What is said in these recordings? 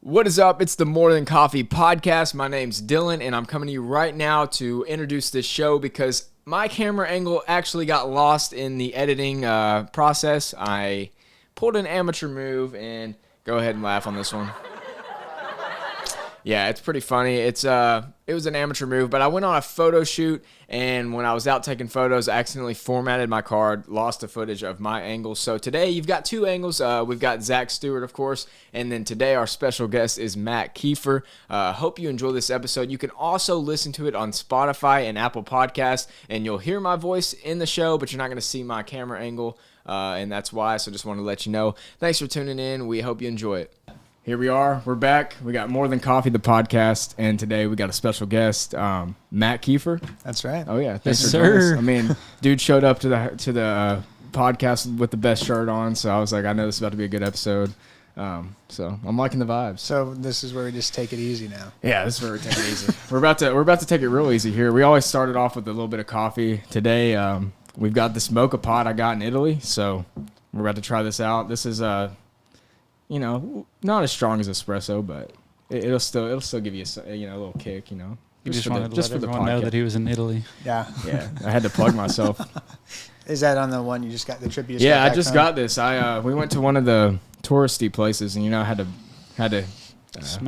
What is up? It's the More Than Coffee podcast. My name's Dylan, and I'm coming to you right now to introduce this show because my camera angle actually got lost in the editing process. I pulled an amateur move, and go ahead and laugh on this one. Yeah, it's pretty funny. It was an amateur move, but I went on a photo shoot, and when I was out taking photos, I accidentally formatted my card, lost the footage of my angles. So today you've got two angles. We've got Zach Stewart, of course, and then today our special guest is Matt Kiefer. Hope you enjoy this episode. You can also listen to it on Spotify and Apple Podcasts, and you'll hear my voice in the show, but you're not going to see my camera angle, and that's why. So just want to let you know. Thanks for tuning in. We hope you enjoy it. Here we are. We're back. We got More Than Coffee, the podcast, and today we got a special guest, Matt Kiefer. That's right. Oh yeah, thanks Yes, for joining us. sir. I mean, dude showed up to the podcast with the best shirt on, so I was like, I know this is about to be a good episode. So I'm liking the vibes. So this is where we just take it easy now. Yeah, this is where we take it easy. We're about to take it real easy here. We always started off with a little bit of coffee. Today, we've got this mocha pot I got in Italy, so we're about to try this out. This is not as strong as espresso, but it'll still give you a little kick. You just wanted to let everyone know that he was in Italy. Yeah. Yeah, I had to plug myself. Is that on the one you just got the trip? I just got this. We went to one of the touristy places, and I had to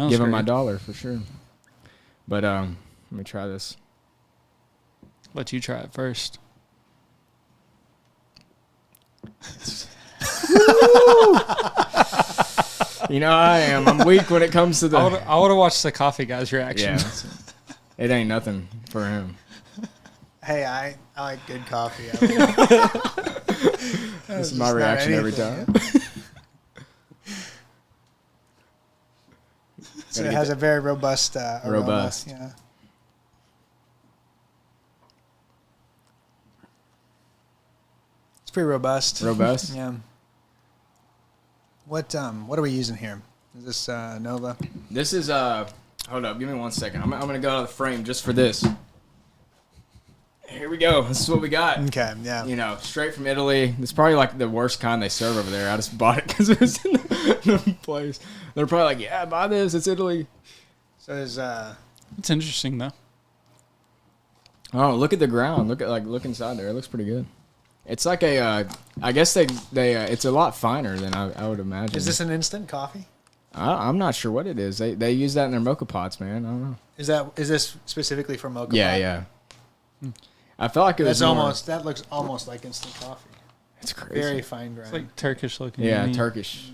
give him my dollar for sure. But let me try this. Let you try it first. You know I am. I'm weak when it comes to the. I would have watched the coffee guy's reaction. Yeah, it ain't nothing for him. Hey, I like good coffee. This is my reaction every time. So it has a very robust aroma. Robust. Yeah. It's pretty robust. Robust? Yeah. What are we using here? Is this Nova? This is hold up, give me 1 second. I'm gonna go out of the frame just for this. Here we go. This is what we got. Okay, yeah. Straight from Italy. It's probably like the worst kind they serve over there. I just bought it because it was in the place. They're probably like, yeah, buy this. It's Italy. So is It's interesting though. Oh, look at the ground. Look inside there. It looks pretty good. It's like I guess they it's a lot finer than I would imagine. Is this an instant coffee? I'm not sure what it is. They use that in their mocha pots, man. I don't know. Is this specifically for mocha? Yeah. I felt like it was that looks almost like instant coffee. It's crazy. Very fine grind. It's like Turkish looking. Yeah, Turkish.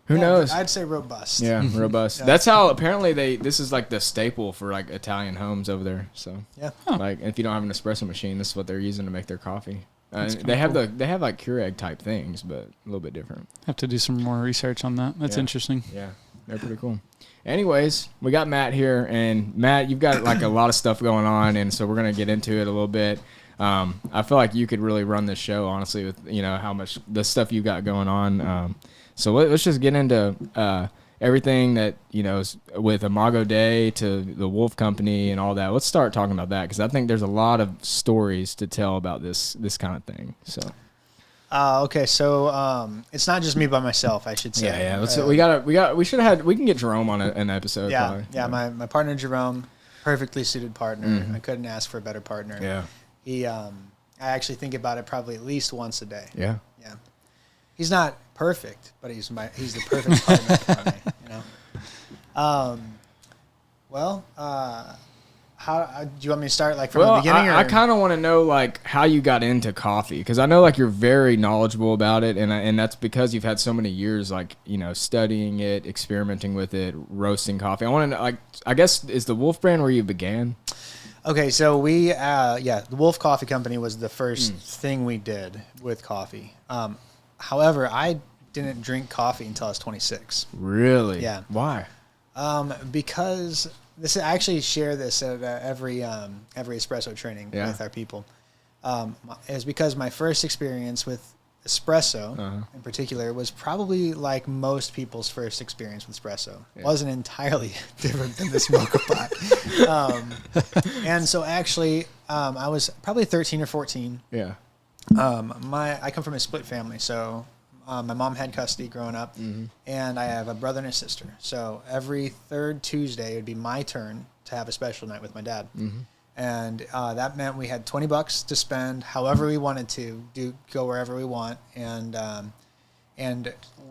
Who knows? I'd say robust. Yeah, robust. Yeah. That's how apparently this is like the staple for like Italian homes over there. So Yeah. like if you don't have an espresso machine, this is what they're using to make their coffee. That's They have cool. they have like Keurig type things, but a little bit different. Have to do some more research on that. That's Yeah. interesting. Yeah, they're pretty cool. Anyways, we got Matt here, and Matt, you've got like a lot of stuff going on, and so we're gonna get into it a little bit. I feel like you could really run this show, honestly, with how much the stuff you got going on. So let's just get into everything that is with Imago Day to the Wolf Company and all that. Let's start talking about that because I think there's a lot of stories to tell about this kind of thing. So. Okay, so it's not just me by myself, I should say. Yeah. We can get Jerome on an episode. Yeah, probably. yeah. My partner Jerome, perfectly suited partner. Mm-hmm. I couldn't ask for a better partner. Yeah. He, I actually think about it probably at least once a day. Yeah. Yeah. He's not perfect, but he's the perfect partner for me. How do you want me to start from the beginning? I kind of want to know how you got into coffee because I know you're very knowledgeable about it, and that's because you've had so many years studying it, experimenting with it, roasting coffee. I want to know, I guess is the Wolf brand where you began? Okay, so the Wolf Coffee Company was the first thing we did with coffee. However, I didn't drink coffee until I was 26. Really? Yeah. Why? Because I actually share this at every espresso training with our people. Is because my first experience with espresso, in particular, was probably like most people's first experience with espresso. Yeah. Wasn't entirely different than this mocha pot. And so actually, I was probably 13 or 14. Yeah. I come from a split family, so my mom had custody growing up, and I have a brother and a sister. So every third Tuesday, it would be my turn to have a special night with my dad. And that meant we had $20 to spend however we wanted to, go wherever we want. And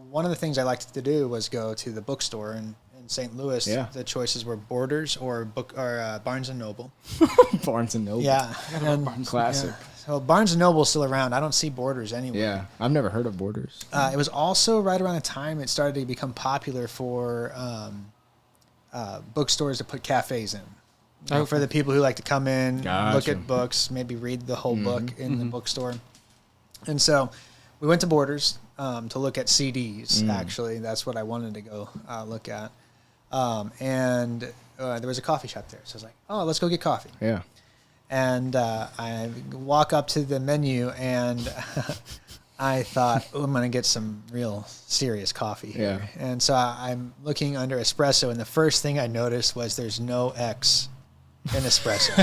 one of the things I liked to do was go to the bookstore in St. Louis. Yeah. The choices were Borders or Barnes and Noble. Barnes and Noble. Yeah, Classic. Yeah. So Barnes and Noble's still around. I don't see Borders anywhere. Yeah, I've never heard of Borders. It was also right around the time it started to become popular for bookstores to put cafes in. For the people who like to come in, look at books, maybe read the whole book in the bookstore. And so we went to Borders to look at CDs, actually. That's what I wanted to go look at. And there was a coffee shop there. So I was like, oh, let's go get coffee. Yeah. And I walk up to the menu, and I thought, I'm going to get some real serious coffee here. Yeah. And so I'm looking under espresso, and the first thing I noticed was there's no X in espresso.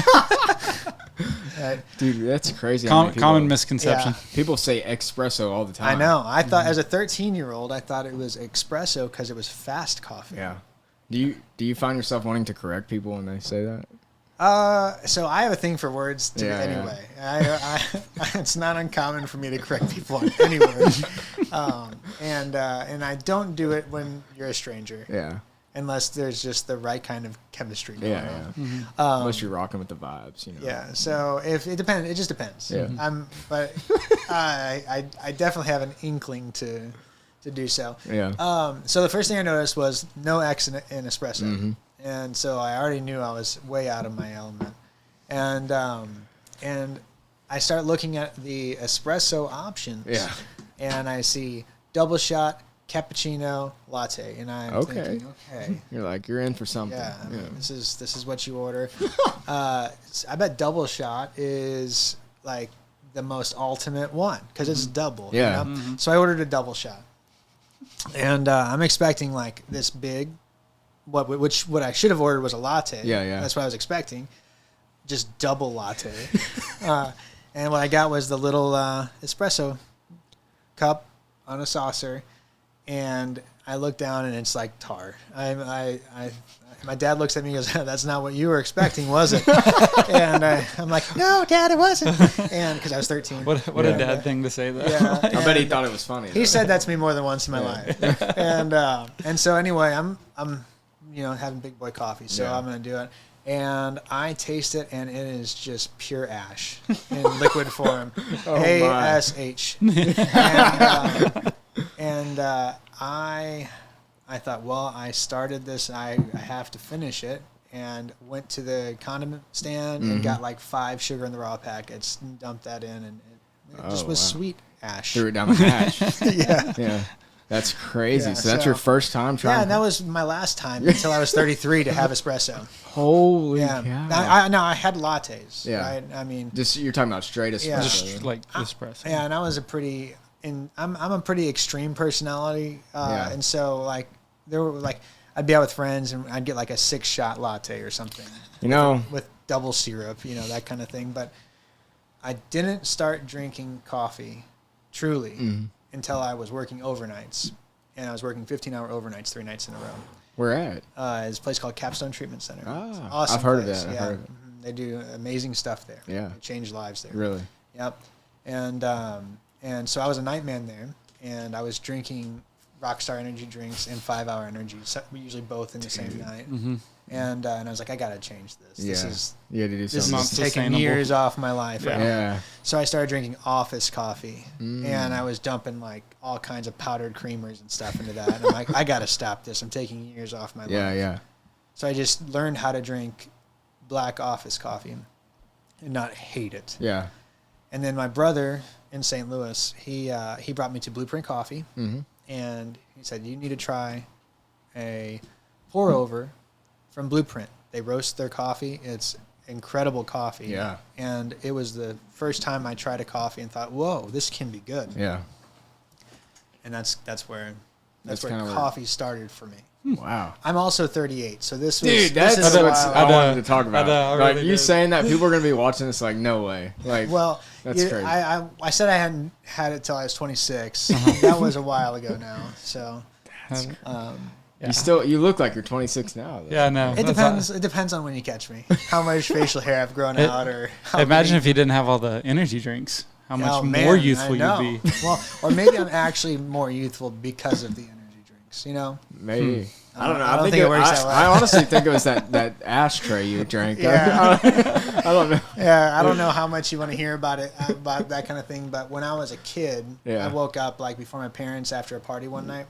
Dude, that's crazy. Common misconception. Yeah. People say espresso all the time. I know. I thought as a 13-year-old, I thought it was espresso because it was fast coffee. Yeah. Do you find yourself wanting to correct people when they say that? So I have a thing for words anyway. Yeah. It's not uncommon for me to correct people on any word. And I don't do it when you're a stranger. Yeah. Unless there's just the right kind of chemistry going on. Yeah. Mm-hmm. Unless you're rocking with the vibes, you know. Yeah. So if it depends, it just depends. Yeah. But I definitely have an inkling to do so. Yeah. So the first thing I noticed was no X in espresso. And so I already knew I was way out of my element. And I start looking at the espresso options. Yeah. And I see double shot, cappuccino, latte. And I'm thinking, okay. You're like, you're in for something. Yeah. I mean, this is what you order. I bet double shot is like the most ultimate one because it's double. Yeah. You know? So I ordered a double shot. And I'm expecting like this big. What I should have ordered was a latte. Yeah. That's what I was expecting. Just double latte. And what I got was the little espresso cup on a saucer. And I look down and it's like tar. My dad looks at me and goes, that's not what you were expecting, was it? And I'm like, no, Dad, it wasn't. And because I was 13. What a dad thing to say that. Yeah, I bet he thought it was funny. He said that to me more than once in my life. And so anyway, I'm having big boy coffee, so I'm going to do it. And I taste it, and it is just pure ash in liquid form. ASH. And I thought, well, I started this. I have to finish it. And went to the condiment stand and got like 5 sugar in the raw packets and dumped that in. And it just was sweet ash. Threw it down the hatch. Yeah. That's crazy. Yeah, so that's your first time trying? Yeah, and that was my last time until I was 33 to have espresso. Holy cow. I had lattes. Yeah. Right? I mean, just you're talking about straight espresso. Yeah. Just like espresso. Yeah, and I was I'm a pretty extreme personality, and so like there were like I'd be out with friends and I'd get like a 6-shot latte or something. With double syrup, that kind of thing. But I didn't start drinking coffee truly until I was working overnights, and I was working 15-hour overnights 3 nights in a row. Where at? It's a place called Capstone Treatment Center. Ah, awesome I've heard of place. that. I've heard of it. They do amazing stuff there. Yeah. They change lives there. Really? Yep. And so I was a night man there, and I was drinking Rockstar energy drinks and 5-hour energy, usually both in the same night. And I was like, I gotta change this. Yeah. This is taking years off my life. Yeah. Right? Yeah. So I started drinking office coffee, and I was dumping like all kinds of powdered creamers and stuff into that. And I'm like, I gotta stop this. I'm taking years off my life. Yeah. So I just learned how to drink black office coffee and not hate it. Yeah. And then my brother in St. Louis, he brought me to Blueprint Coffee, and he said, you need to try a pour over from Blueprint. They roast their coffee. It's incredible coffee. Yeah. And it was the first time I tried a coffee and thought, whoa, this can be good. Yeah. And that's where That's kinda coffee started for me. Wow. I'm also 38, so this was Dude, that's this is what wild. I wanted to talk about. I Like really you did. saying that, people are gonna be watching this like, no way. Like, Well, that's crazy. I said I hadn't had it till I was 26. That was a while ago now. So you look like you're 26 now. Though. Yeah, no. it depends. It depends on when you catch me. How much facial hair I've grown out, or how Imagine many- if you didn't have all the energy drinks. How much Oh, more man, youthful I know. you'd be. Well, or maybe I'm actually more youthful because of the energy drinks. You know. Maybe. I don't know. I don't think think it works that way. I honestly think it was that ashtray you drank. Yeah. I don't know. Yeah, I don't know how much you want to hear about it, about that kind of thing. But when I was a kid, Yeah. I woke up like before my parents after a party one night,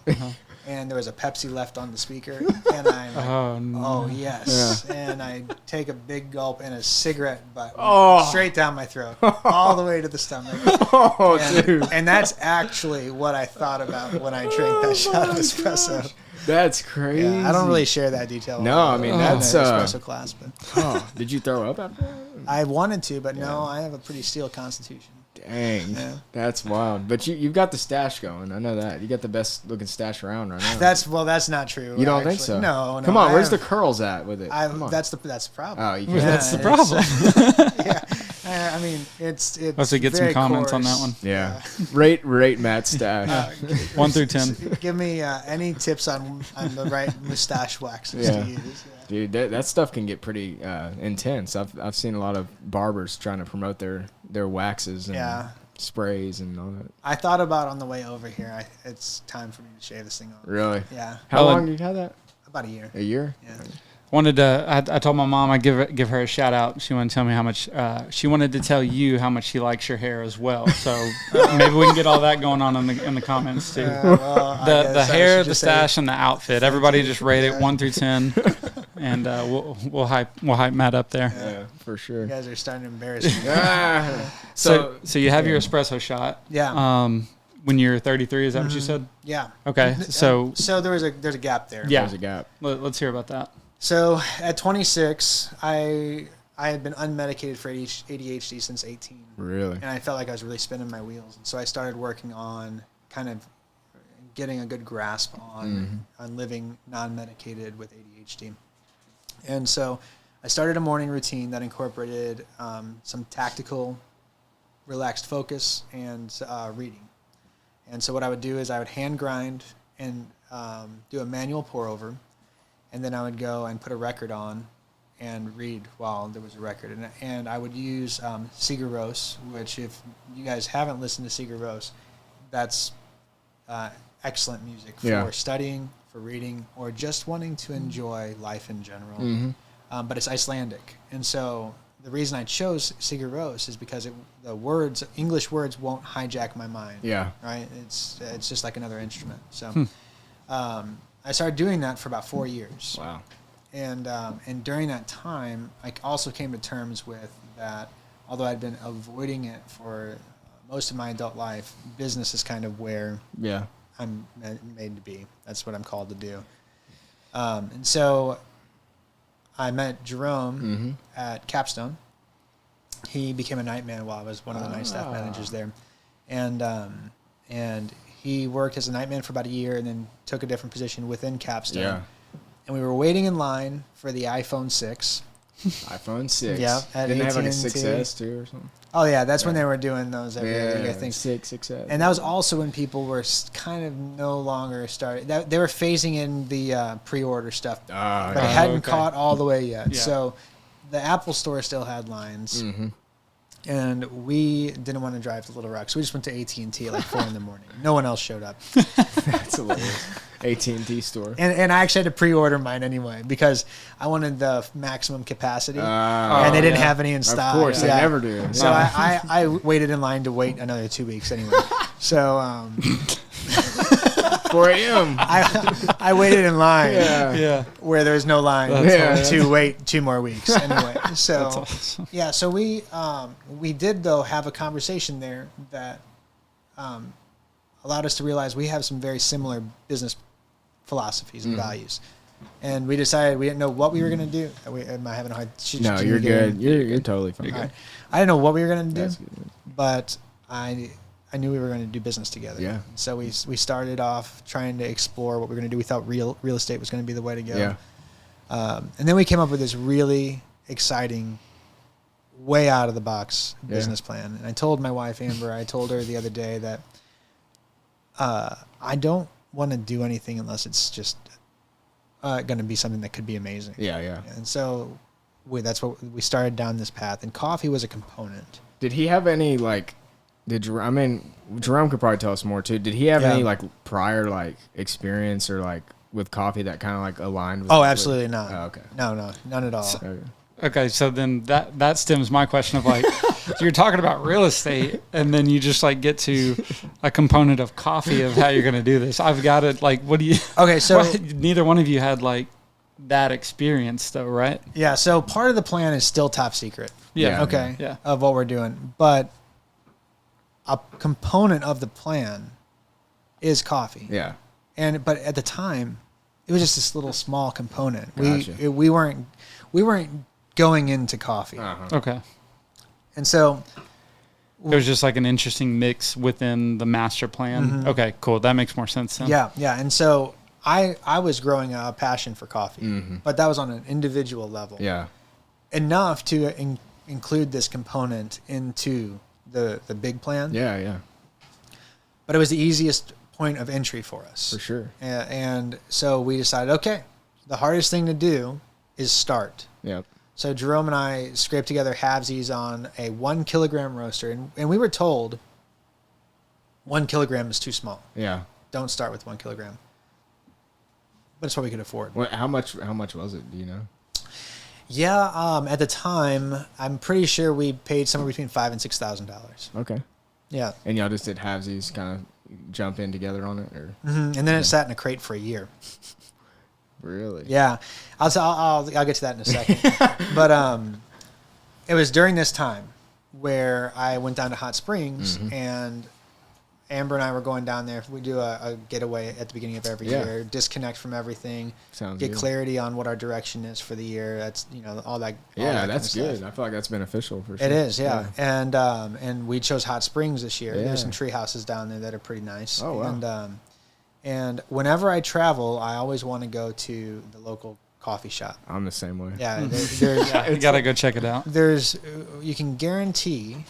and there was a Pepsi left on the speaker, and I'm like, Oh, no. oh yes, and I take a big gulp and a cigarette butt Oh. straight down my throat, all the way to the stomach. Oh, And, dude. and that's actually what I thought about when I drank that shot of espresso. That's crazy. Yeah, I don't really share that detail. No, I mean, in that's, the espresso class, but Oh, did you throw up after that? I wanted to, but no, I have a pretty steel constitution. Dang. Yeah. That's wild. But you've got the stash going. I know that. You got the best looking stash around right now. That's not true. You don't actually. think so? No. Come on, I where's have- the curls at with it? Come on. That's the problem. Oh, you can't. That's the it's- problem. yeah, I mean it's. Let's get some very comments on coarse. that one. Yeah. Rate Matt's stash. 1 through 10. Give me any tips on the right mustache waxes Yeah. to use. Yeah. Dude, that stuff can get pretty intense. I've seen a lot of barbers trying to promote their waxes and Yeah. sprays and all that. I thought about on the way over here. It's time for me to shave this thing off. Really? Yeah, How Oh, long and- did you have that? about a year. A year? Yeah. Wanted to. I told my mom I'd give her a shout out. She wanted to tell me how much. She wanted to tell you how much she likes your hair as well. So maybe we can get all that going on in the comments too. Well, I The guess I hair, should the just say- stash, and the outfit. Everybody just rate it 1 through 10, and we'll hype Matt up there. Yeah, for sure. You guys are starting to embarrass me. Ah. So you have your espresso shot. Yeah. When you're 33, is that what you said? Yeah. Okay. So there's a gap there. yeah, There's a gap. let's hear about that. So at 26, I had been unmedicated for ADHD since 18. Really? And I felt like I was really spinning my wheels. And so I started working on kind of getting a good grasp on living non-medicated with ADHD. And so I started a morning routine that incorporated some tactical, relaxed focus and reading. And so what I would do is I would hand grind and do a manual pour over. And then I would go and put a record on and read while there was a record. And I would use Sigur Rós, which if you guys haven't listened to Sigur Rós, that's excellent music for studying, for reading, or just wanting to enjoy life in general. But it's Icelandic. And so the reason I chose Sigur Rós is because English words won't hijack my mind. Yeah. Right? It's just like another instrument. So I started doing that for about 4 years. Wow. And during that time, I also came to terms with that, although I'd been avoiding it for most of my adult life, business is kind of where Yeah. I'm made to be. That's what I'm called to do. And so I met Jerome at Capstone. He became a night man while I was one of the night staff managers there. And he worked as a night man for about a year and then took a different position within Capstone. Yeah. And we were waiting in line for the iPhone 6. iPhone 6. Yeah, at Didn't they have like a AT&T. 6S too or something? Oh, yeah, that's when they were doing those every other year things. 6S. And that was also when people were kind of no longer starting. They were phasing in the pre-order stuff, but it hadn't caught all the way yet. Yeah. So the Apple Store still had lines. And we didn't want to drive to Little Rock, so we just went to AT&T at like 4 in the morning. No one else showed up. That's hilarious. AT&T store. And I actually had to pre-order mine anyway because I wanted the maximum capacity, and Oh, they didn't yeah. have any in stock. Of course, they Yeah. never do. So I waited in line to wait another 2 weeks anyway. So 4 a.m. I waited in line Yeah. where there's no line That's to wait 2 more weeks anyway. So That's awesome. yeah, so we did though have a conversation there that allowed us to realize we have some very similar business philosophies and values. And we decided we didn't know what we were going to do. Am I having a hard? No, you're good. You're totally fine. All right. I didn't know what we were going to do, That's good. but I I knew we were going to do business together. Yeah. So we started off trying to explore what we were going to do. We thought real estate was going to be the way to go. Yeah. And then we came up with this really exciting, way out of the box business plan. And I told my wife, Amber, I told her the other day that I don't want to do anything unless it's just going to be something that could be amazing. Yeah, yeah. And so that's what we started down this path. And coffee was a component. Did he have any like? Jerome could probably tell us more too. Did he have any like prior like experience or like with coffee that kind of like aligned with? Oh, absolutely not. Oh, okay. No, none at all. Okay, so then that stems my question of like, so you're talking about real estate, and then you just like get to a component of coffee of how you're going to do this. I've got it. Like, what do you? Okay, so neither one of you had like that experience, though, right? Yeah. So part of the plan is still top secret. Yeah. Okay. Yeah. Of what we're doing, but a component of the plan is coffee. Yeah. But at the time, it was just this little small component. Gotcha. We weren't going into coffee. Uh-huh. Okay. And so it was just like an interesting mix within the master plan. Mm-hmm. Okay, cool. That makes more sense then. Yeah. And so I was growing a passion for coffee, but that was on an individual level. Yeah. Enough to include this component into the big plan. Yeah. But it was the easiest point of entry for us. For sure. And so we decided, okay, the hardest thing to do is start. Yep. So Jerome and I scraped together halvesies on a 1 kilogram roaster, and we were told 1 kilogram is too small. Yeah. Don't start with 1 kilogram. But it's what we could afford. How much was it? Do you know? Yeah, at the time, I'm pretty sure we paid somewhere between $5,000 and $6,000. Okay. Yeah. And y'all just did halvesies, kind of jump in together on it, or? Mm-hmm. And then it sat in a crate for a year. Really? Yeah, I'll get to that in a second. But it was during this time where I went down to Hot Springs, and Amber and I were going down there. We do a getaway at the beginning of every year, disconnect from everything, get clarity on what our direction is for the year. That's all that. Yeah, that's good. I feel like that's beneficial for sure. It is, yeah. And we chose Hot Springs this year. Yeah. There's some tree houses down there that are pretty nice. Oh wow. And whenever I travel, I always want to go to the local coffee shop. I'm the same way. Yeah, you gotta go check it out. You can guarantee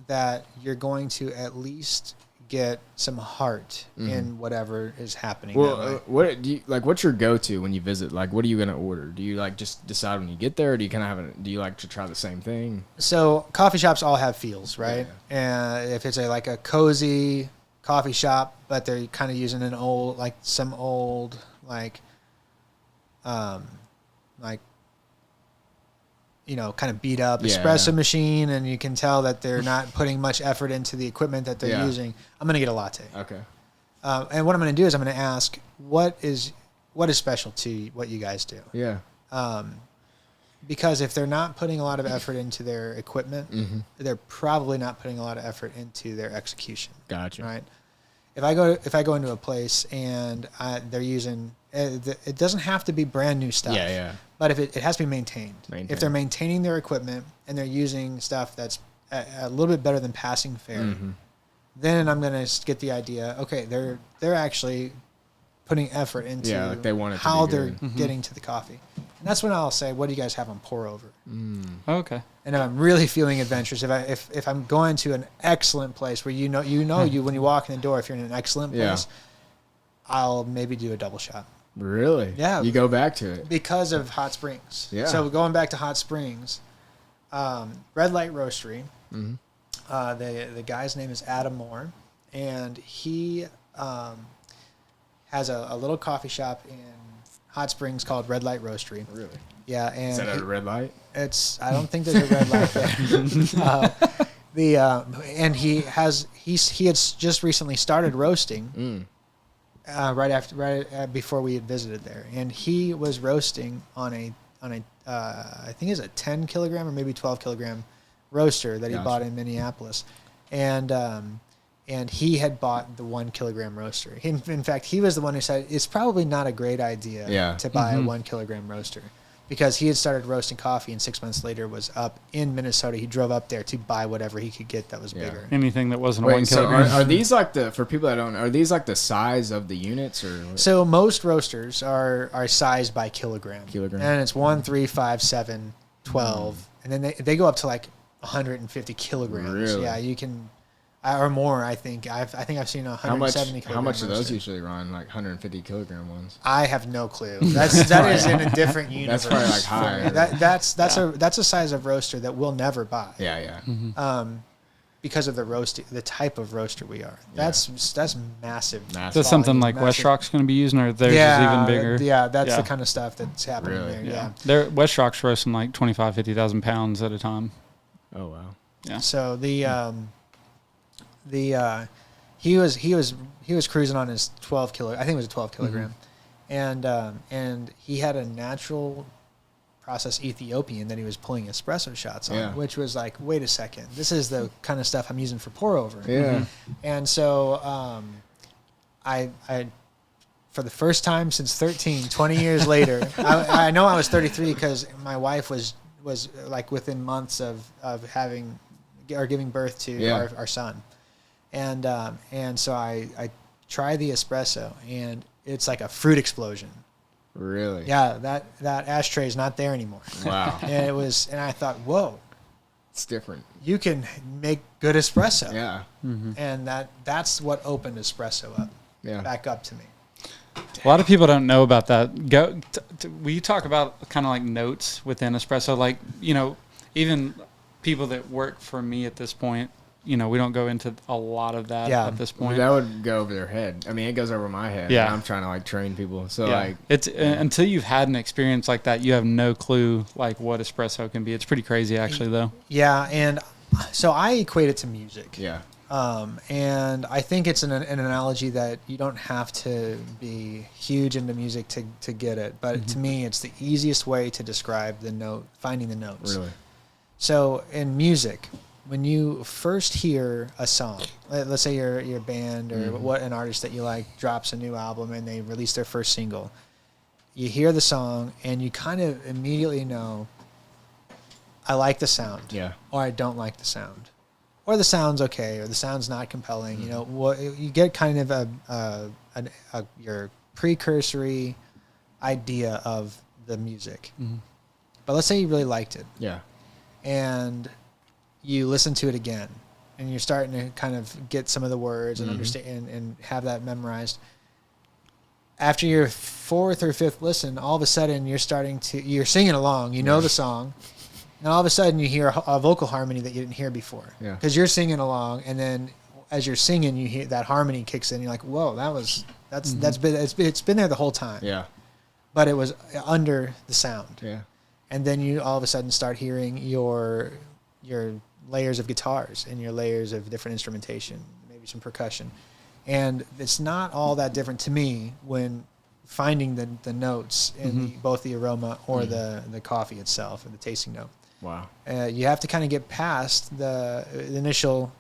that you're going to at least get some heart in whatever is happening. Well, what's your go-to when you visit? Like, what are you gonna order? Do you like just decide when you get there, or do you kind of do you like to try the same thing? So coffee shops all have feels, right? Yeah. And if it's like a cozy coffee shop, but they're kind of using some old kind of beat up espresso machine, and you can tell that they're not putting much effort into the equipment that they're using, I'm going to get a latte. Okay. And what I'm going to do is I'm going to ask, what is special to what you guys do? Yeah. Because if they're not putting a lot of effort into their equipment, they're probably not putting a lot of effort into their execution. Gotcha. Right. If I go into a place and they're using, it doesn't have to be brand new stuff. Yeah. But if it has to be maintained. If they're maintaining their equipment and they're using stuff that's a little bit better than passing fare, then I'm gonna get the idea. Okay, they're actually putting effort into how they're getting to the coffee. And that's when I'll say, what do you guys have on pour over? Okay. And if I'm really feeling adventurous, if I'm going to an excellent place where you when you walk in the door, if you're in an excellent place, I'll maybe do a double shot. Really? Yeah. You go back to it because of Hot Springs. Yeah. So going back to Hot Springs, Red Light Roastery. The guy's name is Adam Moore, and he has a little coffee shop in Hot Springs called Red Light Roastery. Really? Yeah. And is that a red light? I don't think there's a red light there. And he had just recently started roasting. Right before we had visited there, and he was roasting on a I think it's a 10 kilogram or maybe 12 kilogram roaster that he bought in Minneapolis, and he had bought the 1 kilogram roaster. In fact, he was the one who said it's probably not a great idea to buy a 1 kilogram roaster because he had started roasting coffee, and 6 months later was up in Minnesota. He drove up there to buy whatever he could get that was bigger. Anything that wasn't Wait, a 1 kilogram. So are these like for people that don't know, are these like the size of the units or? So most roasters are sized by kilogram. And it's 1, 3, 5, 7, 12. And then they go up to like 150 kilograms. Really? Yeah, you can, or more. I think I've seen 170 kilograms. How much do those usually run? Like 150 kilogram ones? I have no clue. That is in a different universe. That's probably like higher. That's a size of roaster that we'll never buy. Yeah. Because of the type of roaster we are. That's massive. Is that something like West Rock's going to be using, or theirs is even bigger? Yeah, that's the kind of stuff that's happening Really? there. They're West Rock's roasting like 50,000 pounds at a time. Oh wow. Yeah. So he was cruising on his 12 kilo. I think it was a 12 kilogram, and he had a natural process Ethiopian that he was pulling espresso shots on, which was like, wait a second, this is the kind of stuff I'm using for pour over. Yeah. And so I for the first time since 20 years later, I know I was 33 because my wife was like within months of having or giving birth to our son. And so I tried the espresso, and it's like a fruit explosion. Really? Yeah, that ashtray is not there anymore. Wow. And I thought, whoa, it's different. You can make good espresso. Yeah. And that's what opened espresso up. Yeah. Back up to me. A lot of people don't know about that. Will you talk about kind of like notes within espresso? Like, even people that work for me at this point, we don't go into a lot of that at this point. That would go over their head. I mean, it goes over my head. Yeah. I'm trying to like train people. So like it's until you've had an experience like that, you have no clue like what espresso can be. It's pretty crazy actually though. Yeah. And so I equate it to music. Yeah. And I think it's an analogy that you don't have to be huge into music to get it. But to me, it's the easiest way to describe finding the notes. Really? So in music, when you first hear a song, let's say your band or what an artist that you like drops a new album and they release their first single, you hear the song and you kind of immediately know, I like the sound, or I don't like the sound, or the sound's okay, or the sound's not compelling. You get kind of your precursory idea of the music. But let's say you really liked it, and you listen to it again, and you're starting to kind of get some of the words and understand and have that memorized. After your fourth or fifth listen, all of a sudden you're singing along, the song, and all of a sudden you hear a vocal harmony that you didn't hear before. Because you're singing along, and then as you're singing, you hear that harmony kicks in. You're like, whoa, it's been there the whole time. Yeah. But it was under the sound. Yeah. And then you all of a sudden start hearing your layers of guitars and your layers of different instrumentation, maybe some percussion. And it's not all that different to me when finding the notes in both the aroma or the coffee itself and the tasting note. Wow. You have to kind of get past the initial,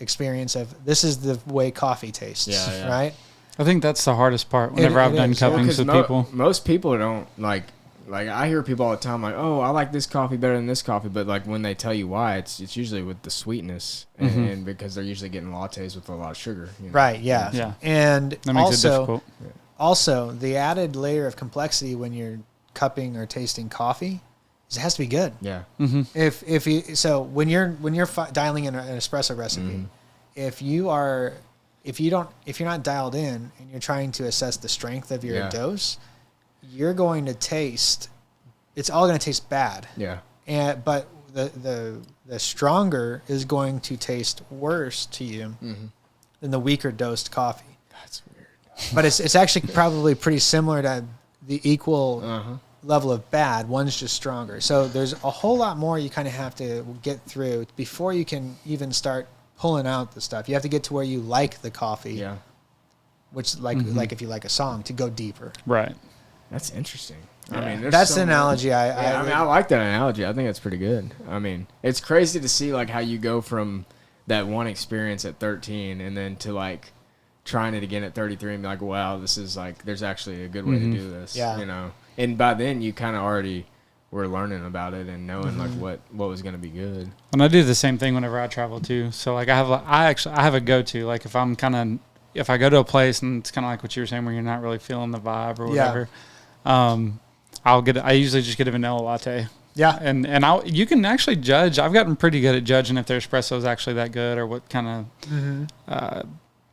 experience of this is the way coffee tastes, right? I think that's the hardest part whenever I've done cuppings with people. Most people don't like I hear people all the time like, oh, I like this coffee better than this coffee, but like when they tell you why, it's usually with the sweetness and because they're usually getting lattes with a lot of sugar. Right. Yeah. Yeah. And that makes it difficult. Also, the added layer of complexity when you're cupping or tasting coffee is it has to be good. Yeah. When you're dialing in an espresso recipe, if you're not dialed in and you're trying to assess the strength of your dose, you're going to taste. It's all going to taste bad. Yeah. But the stronger is going to taste worse to you than the weaker dosed coffee. That's weird. But it's actually probably pretty similar to the equal level of bad. One's just stronger. So there's a whole lot more you kind of have to get through before you can even start pulling out the stuff. You have to get to where you like the coffee. Yeah. Which like if you like a song, to go deeper. Right. That's interesting. Yeah. I mean, that's the analogy. I like that analogy. I think it's pretty good. I mean, it's crazy to see like how you go from that one experience at 13 and then to like trying it again at 33 and be like, wow, this is like, there's actually a good way to do this. Yeah. and by then you kind of already were learning about it and knowing like what was going to be good. And I do the same thing whenever I travel too. So like I have a go-to. Like if I go to a place and it's kind of like what you were saying where you're not really feeling the vibe or whatever, I usually just get a vanilla latte. Yeah. And you can actually judge. I've gotten pretty good at judging if their espresso is actually that good or what kind of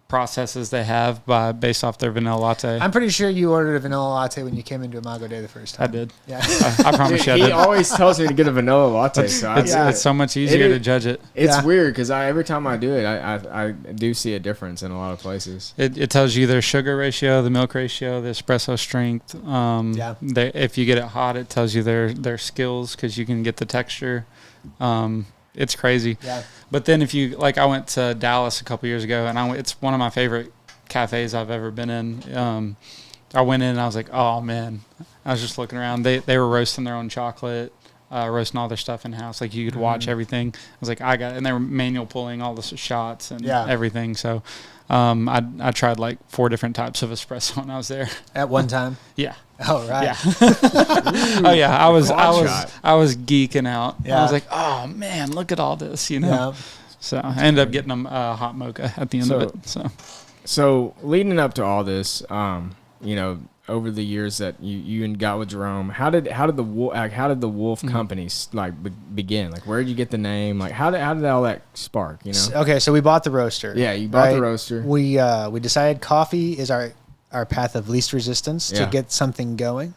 processes they have based off their vanilla latte. I'm pretty sure you ordered a vanilla latte when you came into Imago Day the first time. I did. Yeah. I promise you I He did. always tells me to get a vanilla latte. It's so much easier to judge it. It's weird because every time I do it, I do see a difference in a lot of places. It tells you their sugar ratio, the milk ratio, the espresso strength. If you get it hot, it tells you their skills because you can get the texture. It's crazy. Yeah. But then if you I went to Dallas a couple years ago, and it's one of my favorite cafes I've ever been in. I went in and I was like, oh man, I was just looking around. They were roasting their own chocolate, roasting all their stuff in house. Like you could watch everything. I was like, and they were manual pulling all the shots and everything. So I tried like 4 different types of espresso when I was there At one time. Yeah. Oh right. Yeah. Oh yeah. I was geeking out. Yeah. I was like, oh man, look at all this, Yeah. So I ended up getting them hot mocha at the end of it. So leading up to all this, over the years that you got with Jerome, how did the Wolf companies begin? Like, where did you get the name? Like, how did all that spark? Okay, so we bought the roaster. Yeah, you bought the roaster. We decided coffee is our path of least resistance to get something going,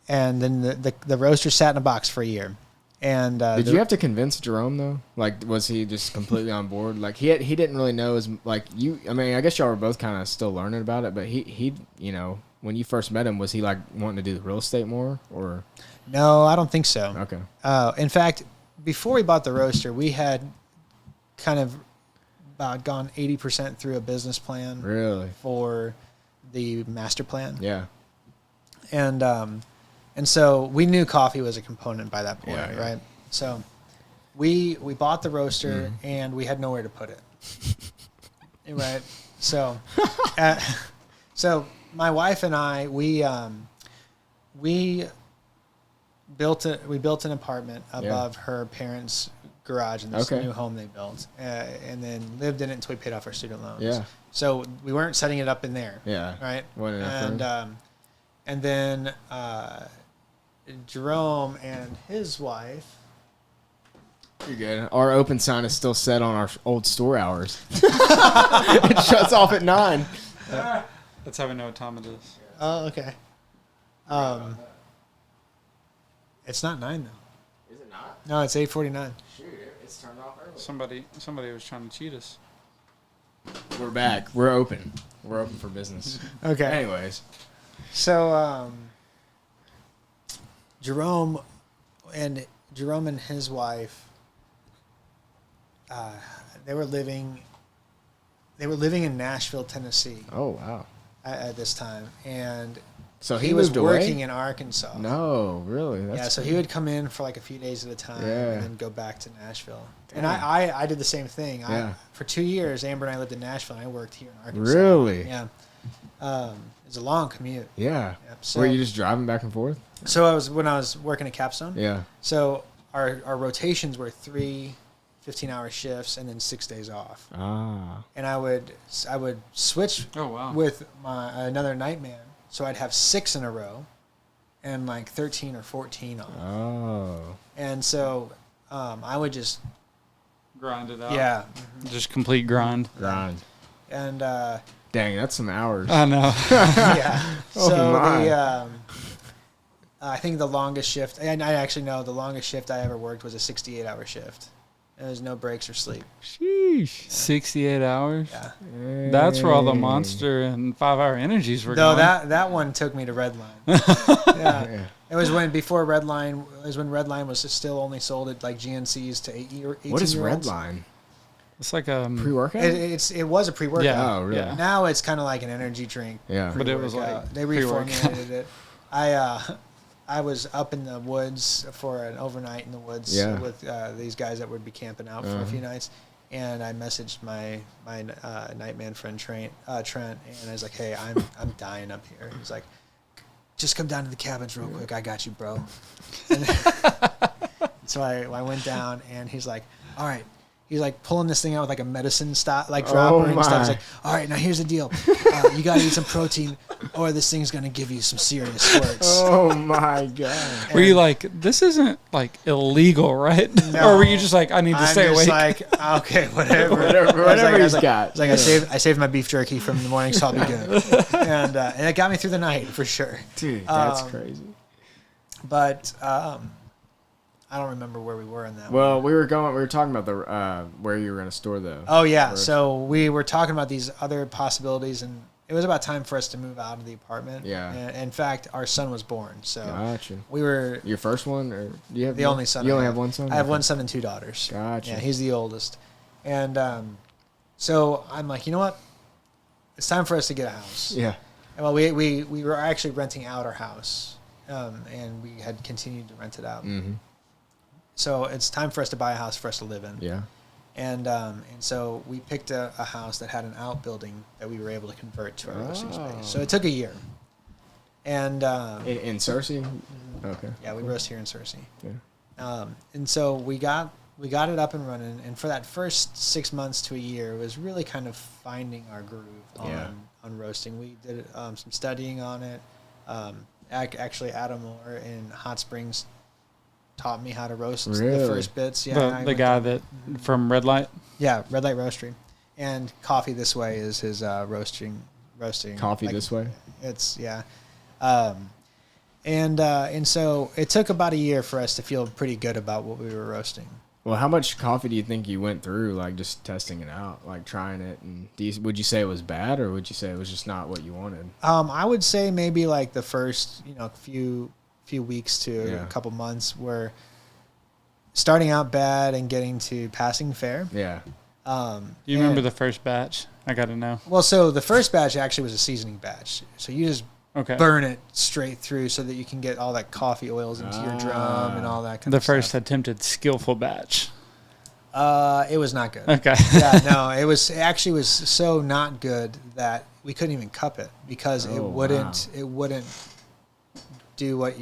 and then the roaster sat in a box for a year. And did you have to convince Jerome though? Like, was he just completely on board? Like, he didn't really know as like you. I mean, I guess y'all were both kind of still learning about it, but he when you first met him, was he like wanting to do real estate more or? No, I don't think so. Okay. In fact, before we bought the roaster, we had kind of about gone 80% through a business plan. Really? For the master plan. Yeah. And so we knew coffee was a component by that point, right? So we bought the roaster and we had nowhere to put it. Right. So, so my wife and I, we built an apartment above her parents' garage in this new home they built, and then lived in it until we paid off our student loans. Yeah. So we weren't setting it up in there. Yeah. Right. And then Jerome and his wife. You're good. Our open sign is still set on our old store hours. It shuts off at 9. That's how we know what time it is. Oh, okay. It's not 9 though. Is it not? No, it's 8:49. Shoot, it's turned off early. Somebody was trying to cheat us. We're back. We're open. We're open for business. Okay. Anyways. So Jerome and his wife, they were living in Nashville, Tennessee. Oh wow! At this time, and so he was working in Arkansas. No, really? That's so he would come in for like a few days at a time, and then go back to Nashville. Damn. And I did the same thing. For 2 years, Amber and I lived in Nashville, and I worked here in Arkansas. Really? Yeah. It's a long commute. Yeah. Yep. So, were you just driving back and forth? So when I was working at Capstone. Yeah. So our rotations were 3 15-hour shifts and then 6 days off. Ah. And I would switch with another night man. So I'd have 6 in a row and like 13 or 14 off. Oh. And so I would just grind it out. Yeah. Just complete grind. And dang, that's some hours. I know. Yeah. So I think the longest shift, and I actually know the longest shift I ever worked was a 68-hour shift. There was no breaks or sleep. Sheesh. 68 hours? Yeah. That's where all the Monster and 5-hour energies were going. No, that one took me to Redline. Yeah. It was when Redline was still only sold at like GNCs to 18-year-olds. What is Redline? It's like a pre-workout? It was a pre-workout. Yeah. Oh, really? Yeah. Now it's kind of like an energy drink. Yeah. But it was like they reformulated it. I was up in the woods for an overnight in the woods with these guys that would be camping out for a few nights, and I messaged my nightman friend Trent, and I was like, "Hey, I'm dying up here." He's like, just come down to the cabins real quick. I got you, bro. And so I went down, and he's like, all right. He's like pulling this thing out with like a medicine stop, like dropper and stuff. He's like, all right, now here's the deal. You got to eat some protein or this thing's going to give you some serious squirts. Oh my God. Were you like, this isn't like illegal, right? No, or were you just like, I need to stay awake? Like, okay, whatever. whatever he's got. It's like, I saved my beef jerky from the morning, so I'll be good. And it got me through the night for sure. Dude, that's crazy. But I don't remember where we were in that. Well, we were talking about the where you were going to store the. Oh yeah, so we were talking about these other possibilities, and it was about time for us to move out of the apartment. Yeah. And in fact, our son was born, so Gotcha. we were Your first one, or do you have the only son. You only have one son. I have one son and 2 daughters. Gotcha. Yeah, he's the oldest, and so I'm like, you know what? It's time for us to get a house. Yeah. And well, we were actually renting out our house, and we had continued to rent it out. Mm-hmm. So it's time for us to buy a house for us to live in. Yeah. And so we picked a house that had an outbuilding that we were able to convert to our roasting space. So it took a year. And in Searcy? Okay. Yeah, we roast here in Searcy. Yeah. And so we got it up and running. And for that first 6 months to a year, it was really kind of finding our groove on roasting. We did some studying on it. Actually, Adam Moore in Hot Springs taught me how to roast the first bits. Yeah, the guy that from Red Light. Yeah, Red Light Roastery, and Coffee This Way is his roasting. Coffee This Way. It's and so it took about a year for us to feel pretty good about what we were roasting. Well, how much coffee do you think you went through, like just testing it out, like trying it? And would you say it was bad, or would you say it was just not what you wanted? I would say maybe like the first few weeks to a couple months were starting out bad and getting to passing fair. Yeah. Do you remember the first batch? I got to know. Well, so the first batch actually was a seasoning batch. So you just burn it straight through so that you can get all that coffee oils into your drum and all that kind of stuff. The first attempted skillful batch. It was not good. Okay. Yeah, no, it was so not good that we couldn't even cup it because it wouldn't do what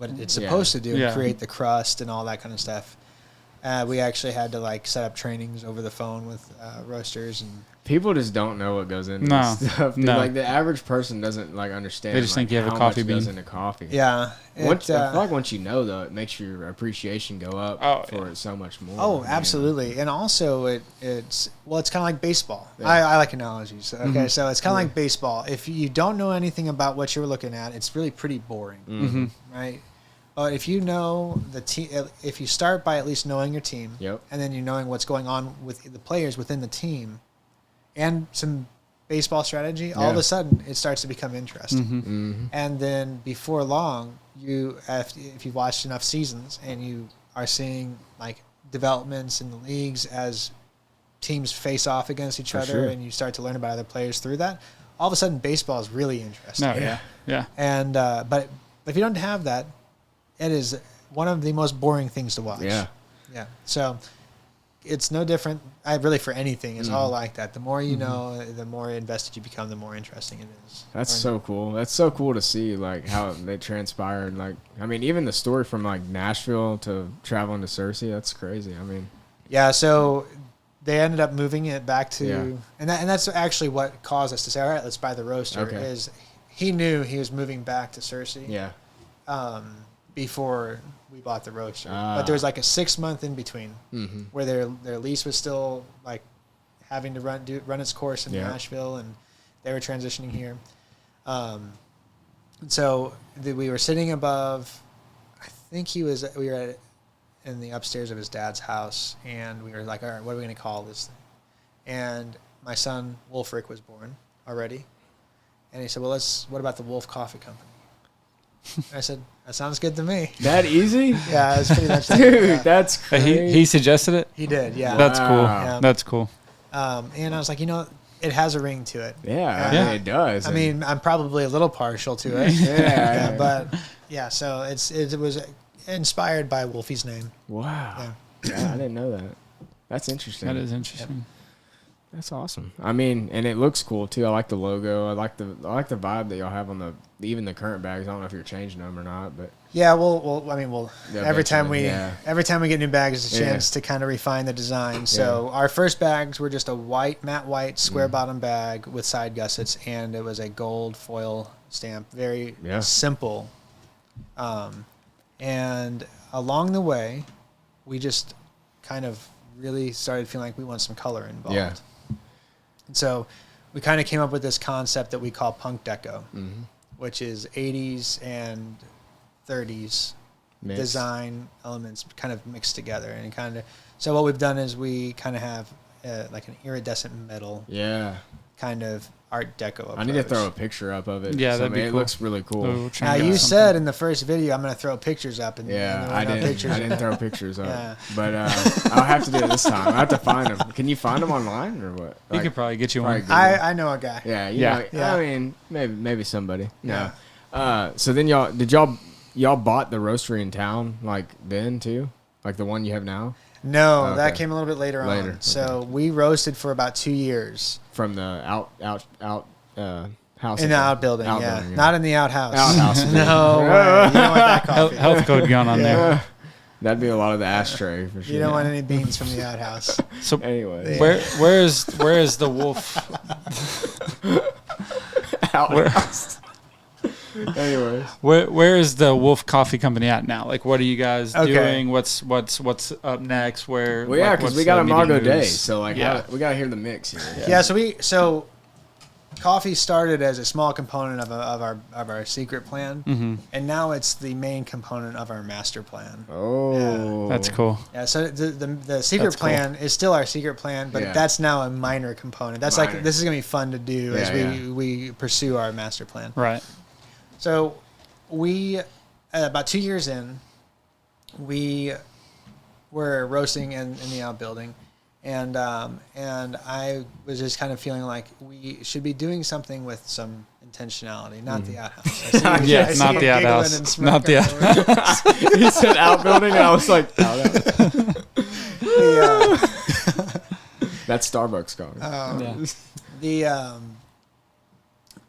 it's supposed to do, create the crust and all that kind of stuff. We actually had to set up trainings over the phone with roasters, and people just don't know what goes into this stuff. No. Like the average person doesn't understand. They just think you have a coffee bean. Goes into coffee. Yeah. I feel like once you know, though, it makes your appreciation go up for it so much more. Oh, absolutely. And also it's kind of like baseball. Yeah. I like analogies. Okay, so it's kind of like baseball. If you don't know anything about what you're looking at, it's really pretty boring, right? But if you know the team, if you start by at least knowing your team, and then you're knowing what's going on with the players within the team, and some baseball strategy, all of a sudden it starts to become interesting. And then before long, if you've watched enough seasons and you are seeing developments in the leagues as teams face off against each other, and you start to learn about other players through that, all of a sudden baseball is really interesting. Yeah. And but if you don't have that, it is one of the most boring things to watch. Yeah. So it's no different. Really, for anything, it's all like that. The more you know, the more invested you become, the more interesting it is. That's so cool. That's so cool to see, how they transpired. Even the story from Nashville to traveling to Searcy. That's crazy. Yeah. So they ended up moving it back to, and that's actually what caused us to say, all right, let's buy the roaster. Okay. Is he knew he was moving back to Searcy. Yeah. Before we bought the roaster, but there was a 6 month in between where their lease was still having to run its course in Nashville, and they were transitioning here. And so we were sitting above. I think we were in the upstairs of his dad's house, and we were like, all right, what are we going to call this thing? And my son Wolfric was born already, and he said, well, what about the Wolf Coffee Company? I said, that sounds good to me. That easy? Yeah, it's pretty much that. Dude, that's crazy. He suggested it? He did, yeah. That's cool. Yeah. That's cool. And I was like, it has a ring to it. Yeah, it does. I'm probably a little partial to it. But so it was inspired by Wolfie's name. Wow. Yeah, I didn't know that. That's interesting. That is interesting. That's awesome. I mean, and it looks cool too. I like the logo. I like the vibe that y'all have on even the current bags. I don't know if you're changing them or not, but yeah, every time we get new bags, it's a chance to kind of refine the design. So our first bags were just a matte white square bottom bag with side gussets, and it was a gold foil stamp, very simple. And along the way, we just kind of really started feeling like we want some color involved. Yeah. And so we kind of came up with this concept that we call punk deco, which is 80s and 30s design elements kind of mixed together. And so what we've done is we kind of have like an iridescent metal kind of art deco approach. I need to throw a picture up of it. Yeah, that'd be cool. It looks really cool. Now, you said in the first video I'm going to throw pictures up. And I didn't throw pictures up. But I'll have to do it this time. I have to find them. Can you find them online or what? He could probably get you one. I know a guy. Yeah. I mean, maybe somebody. No. So then y'all bought the roastery in town like then too? Like the one you have now? No, that came a little bit later on. So we roasted for about 2 years. From the house. In the outbuilding, outbuilding, not in the outhouse. Outhouse. No way. You don't want that coffee. Health code gone on there. That'd be a lot of the ashtray for sure. You don't want any beans from the outhouse. So anyway, where is the wolf? Outhouse. Anyways, where is the Wolf Coffee Company at now? Like, what are you guys doing? What's up next? Where? Well, because we got Imago Day, so we gotta hear the mix here. So coffee started as a small component of our secret plan, and now it's the main component of our master plan. Oh, that's cool. Yeah, so the secret plan is still our secret plan, but that's now a minor component. That's like this is gonna be fun to do as we pursue our master plan. Right. So we, about 2 years in, we were roasting in the outbuilding, and I was just kind of feeling like we should be doing something with some intentionality, not the outhouse. Not the outhouse. Not the outhouse. He said outbuilding, and I was like, outhouse. That's Starbucks gone.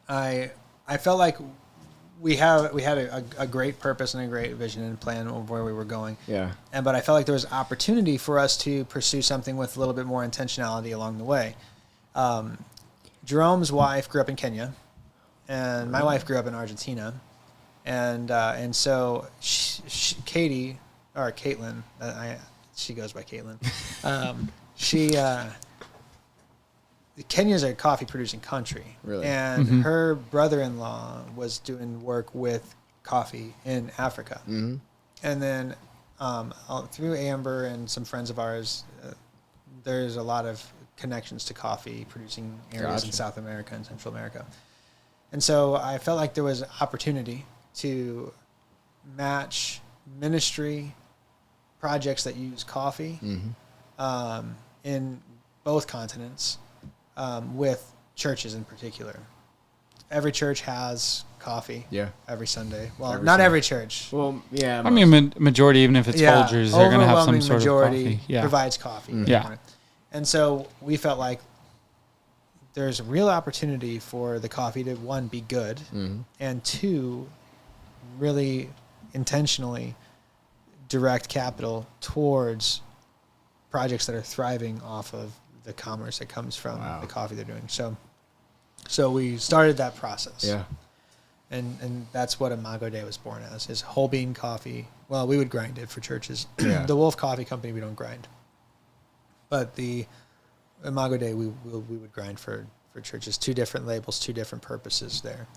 I felt like we had a great purpose and a great vision and plan of where we were going. Yeah. But I felt like there was opportunity for us to pursue something with a little bit more intentionality along the way. Jerome's wife grew up in Kenya, and my wife grew up in Argentina, and so Katie, or Caitlin, she goes by Caitlin. Kenya's a coffee producing country. Really? And her brother-in-law was doing work with coffee in Africa. And then through Amber and some friends of ours, there's a lot of connections to coffee producing areas in South America and Central America. And so I felt like there was opportunity to match ministry projects that use coffee in both continents. With churches in particular. Every church has coffee every Sunday. Well, not every church. Well, yeah. I mean, majority, even if it's Folgers, they're going to have some sort of coffee. Provides coffee. And so we felt like there's a real opportunity for the coffee to, one, be good, and two, really intentionally direct capital towards projects that are thriving off of the commerce that comes from the coffee they're doing. So we started that process. Yeah. And that's what Imago Day was born as, is whole bean coffee. Well, we would grind it for churches. Yeah. The Wolf Coffee Company, we don't grind. But the Imago Day, we would grind for churches. 2 different labels, 2 different purposes there.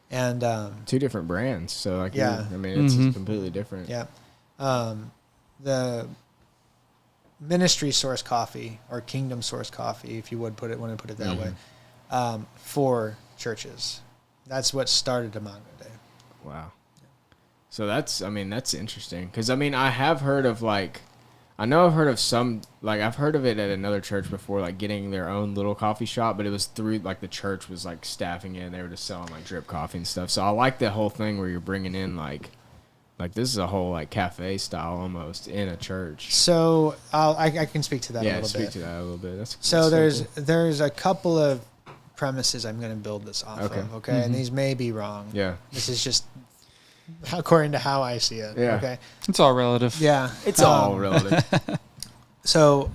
And 2 different brands. So, like, it's completely different. Yeah. The ministry source coffee, or kingdom source coffee, if you would want to put it that way, for churches. That's what started Imago Day. Wow. So that's interesting. Because, I have heard of, I've heard of some, I've heard of it at another church before, getting their own little coffee shop, but it was through, the church was, staffing it, and they were just selling, drip coffee and stuff. So I like the whole thing where you're bringing in, Like this is a whole like cafe style almost in a church. So I can speak to that a little bit. Yeah, speak to that a little bit. So there's a couple of premises I'm going to build this off of. Okay, and these may be wrong. Yeah, this is just according to how I see it. Yeah, okay, it's all relative. Yeah, it's all relative. So,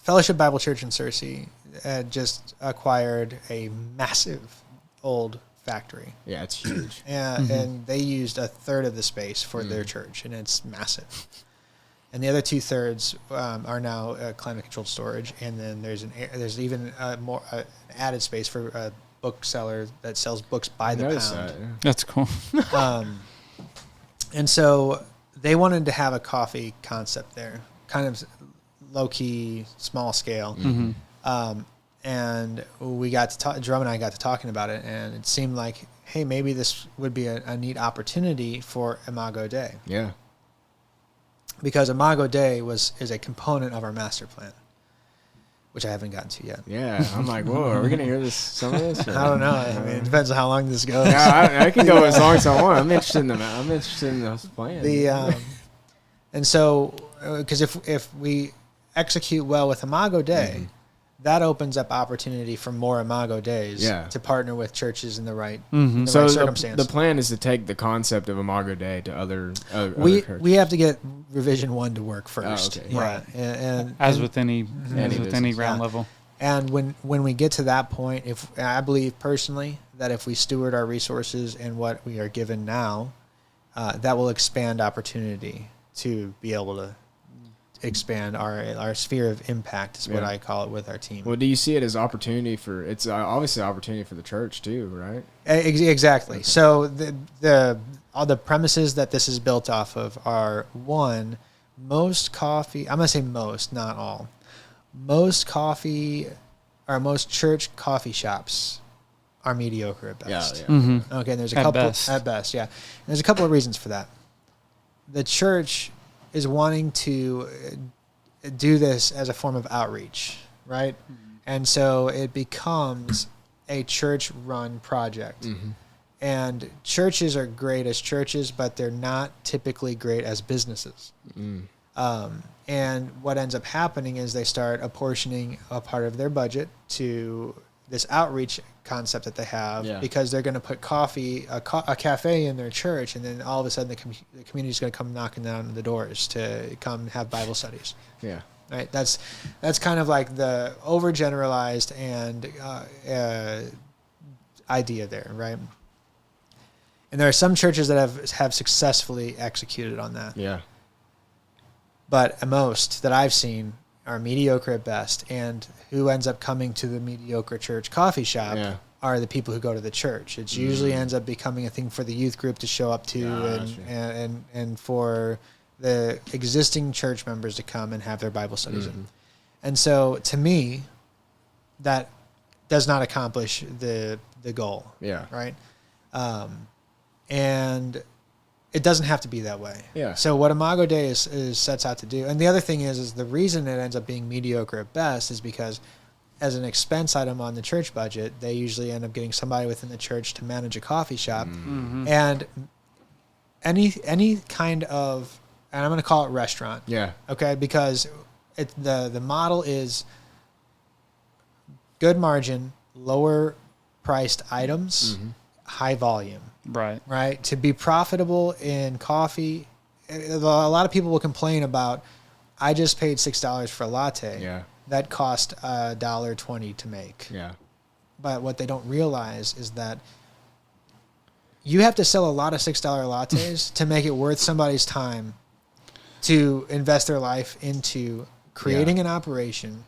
Fellowship Bible Church in Searcy just acquired a massive old factory. Yeah, it's huge. And they used a third of the space for their church, and it's massive. And the other 2/3 are now climate-controlled storage, and then there's even more added space for a bookseller that sells books by the pound. That, yeah. That's cool. And so they wanted to have a coffee concept there, kind of low-key, small scale. And we got to talk, Drum and I got to talking about it, and it seemed like, hey, maybe this would be a neat opportunity for Imago Day. Yeah. Because Imago Day is a component of our master plan, which I haven't gotten to yet. Yeah, I'm like, whoa, are we going to hear some of this? I don't know. I mean, it depends on how long this goes. Yeah, I can go as long as I want. I'm interested in the plan. And so, because if we execute well with Imago Day, that opens up opportunity for more Imago Days to partner with churches in the right, right circumstance. The plan is to take the concept of Imago Day to other churches. We have to get revision 1 to work first. Oh, okay. Yeah. And as with any ground level. And when we get to that point, I believe personally that if we steward our resources and what we are given now, that will expand opportunity to be able to expand our sphere of impact is what I call it with our team. Well, do you see it as opportunity it's obviously an opportunity for the church too, right? Exactly. Okay. So all the premises that this is built off of are, one, most coffee, I'm going to say most, not all. Most church coffee shops are mediocre at best. Yeah. Okay, and there's a couple at best, yeah. And there's a couple of reasons for that. The church is wanting to do this as a form of outreach, right? And so it becomes a church-run project. And churches are great as churches, but they're not typically great as businesses. And what ends up happening is they start apportioning a part of their budget to this outreach concept that they have because they're going to put a cafe in their church, and then all of a sudden the community is going to come knocking down the doors to come have Bible studies. Yeah. Right. That's kind of like the overgeneralized and idea there, right? And there are some churches that have successfully executed on that. Yeah. But most that I've seen are mediocre at best, and who ends up coming to the mediocre church coffee shop are the people who go to the church. It usually ends up becoming a thing for the youth group to show up to, and for the existing church members to come and have their Bible studies in. And so, to me, that does not accomplish the goal. Yeah. Right. And it doesn't have to be that way. Yeah. So what Imago Day is sets out to do, and the other thing is the reason it ends up being mediocre at best is because as an expense item on the church budget, they usually end up getting somebody within the church to manage a coffee shop. And any kind of, and I'm going to call it restaurant. Yeah. Okay. Because the model is good margin, lower priced items, high volume. Right. Right. To be profitable in coffee, a lot of people will complain about, I just paid $6 for a latte. Yeah. That cost $1.20 to make. Yeah. But what they don't realize is that you have to sell a lot of $6 lattes to make it worth somebody's time to invest their life into creating an operation,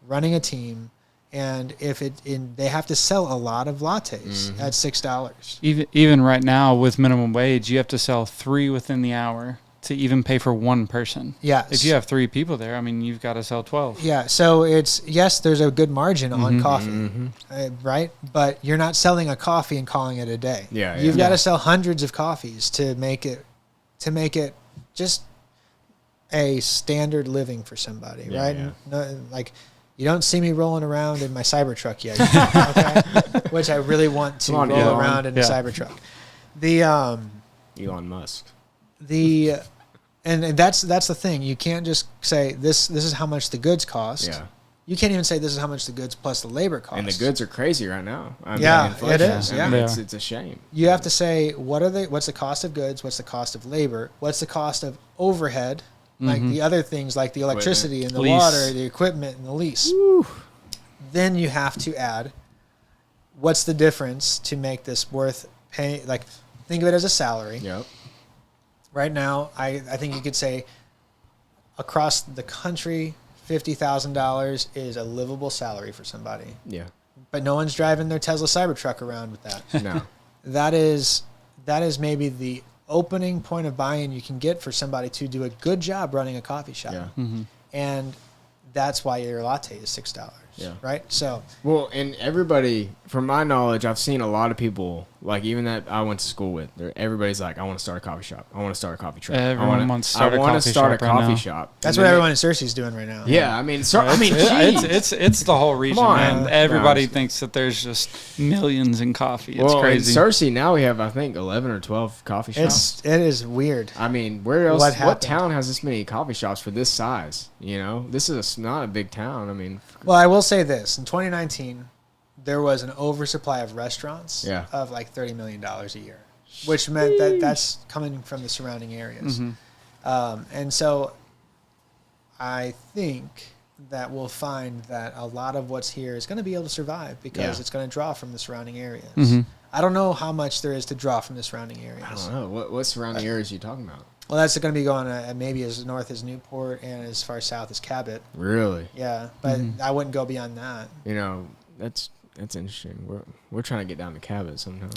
running a team. And they have to sell a lot of lattes at $6. Even right now with minimum wage, you have to sell 3 within the hour to even pay for one person. Yeah. If you have 3 people there, I mean, you've got to sell 12. Yeah. So there's a good margin on coffee, right? But you're not selling a coffee and calling it a day. Yeah. You've got to sell hundreds of coffees to make it just a standard living for somebody, right? Yeah. No, like. You don't see me rolling around in my Cybertruck yet, okay? Which I really want to roll around in the Cybertruck. Elon Musk. And that's the thing. You can't just say this is how much the goods cost. Yeah. You can't even say this is how much the goods plus the labor cost. And the goods are crazy right now. It is. I mean, it's a shame. You have to say what's the cost of goods, what's the cost of labor, what's the cost of overhead, like the other things like the electricity and the water, the equipment and the lease. Woo. Then you have to add what's the difference to make this worth paying. Like, think of it as a salary. Yep. Right now, I think you could say across the country, $50,000 is a livable salary for somebody. Yeah. But no one's driving their Tesla Cybertruck around with that. No. That is maybe the opening point of buy-in you can get for somebody to do a good job running a coffee shop. Yeah. And that's why your latte is $6. Yeah. Right? So, well, and everybody, from my knowledge, I've seen a lot of people, like even that I went to school with, everybody's like, I want to start a coffee shop. I want to start a coffee truck. Everyone wants to start a coffee shop. That's what everyone in Searcy is doing right now. Yeah, I mean, it's the whole region, man. Everybody No, thinks that there's just millions in coffee. It's well, crazy. In Searcy, now we have, I think, 11 or 12 coffee shops. It is weird. I mean, where else? What town has this many coffee shops for this size? You know, this is not a big town. I mean, well, I will say this: in 2019, there was an oversupply of restaurants of like $30 million a year, which meant that's coming from the surrounding areas. And so, I think that we'll find that a lot of what's here is going to be able to survive because it's going to draw from the surrounding areas. I don't know how much there is to draw from the surrounding areas. I don't know. What surrounding areas are you talking about? Well, that's going to be going maybe as north as Newport and as far south as Cabot. Really? Yeah, but I wouldn't go beyond that. You know, that's interesting. We're trying to get down to Cabot sometime.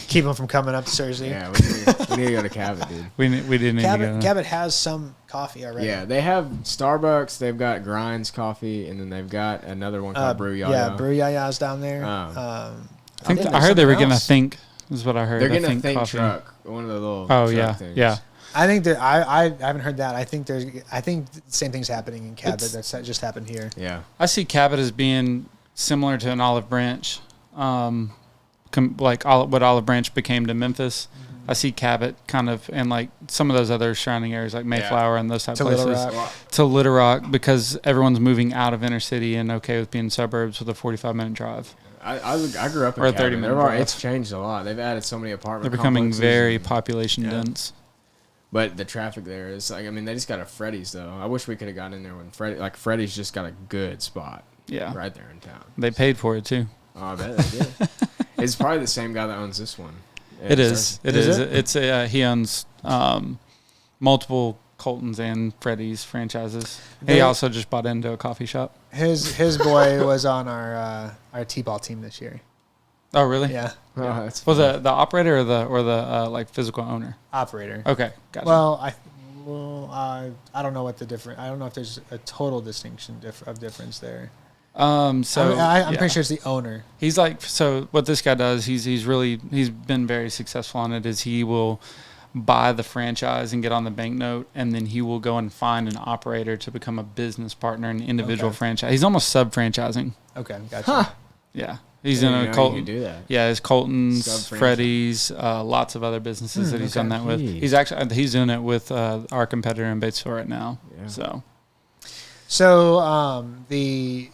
Keep them from coming up to Searcy. Yeah, we need to go to Cabot, dude. We didn't need to go. Cabot has some coffee already. Yeah, they have Starbucks. They've got Grinds Coffee, and then they've got another one called Brew Yaya. Yeah, Brew Yaya's down there. I heard they were going to think. Is what I heard. They're going to think truck. One of the little things. Yeah. I think that I haven't heard that. I think the same thing's happening in Cabot. That's just happened here. Yeah. I see Cabot as being similar to an Olive Branch, like what Olive Branch became to Memphis. I see Cabot kind of, and like some of those other surrounding areas like Mayflower and those type of places. To Little Rock, because everyone's moving out of inner city and okay with being suburbs with a 45-minute drive. I grew up in or a Cabot. 30-minute drive. It's changed a lot. They've added so many apartment They're becoming very and, population dense. But the traffic there is like, I mean, they just got a Freddy's though. I wish we could have gotten in there when Freddy's just got a good spot. Yeah. Right there in town. They paid for it too. Oh, I bet they did. It's probably the same guy that owns this one. It is. It's he owns multiple Colton's and Freddy's franchises. He also just bought into a coffee shop. His boy was on our T-ball team this year. Oh, really? Yeah. Oh, that's well, the operator or the like physical owner? Operator. Okay, gotcha. Well, I don't know what the difference. I don't know if there's a total distinction of difference there. I'm pretty sure it's the owner. He's like, so what this guy does, he's been very successful on it, is he will buy the franchise and get on the banknote, and then he will go and find an operator to become a business partner in an individual franchise. He's almost sub-franchising. Okay, gotcha. Yeah. He's in a Colton. You can do that. Yeah, it's Colton's, Freddy's, lots of other businesses that he's done that with. He's doing it with our competitor in Batesville right now. Yeah. So the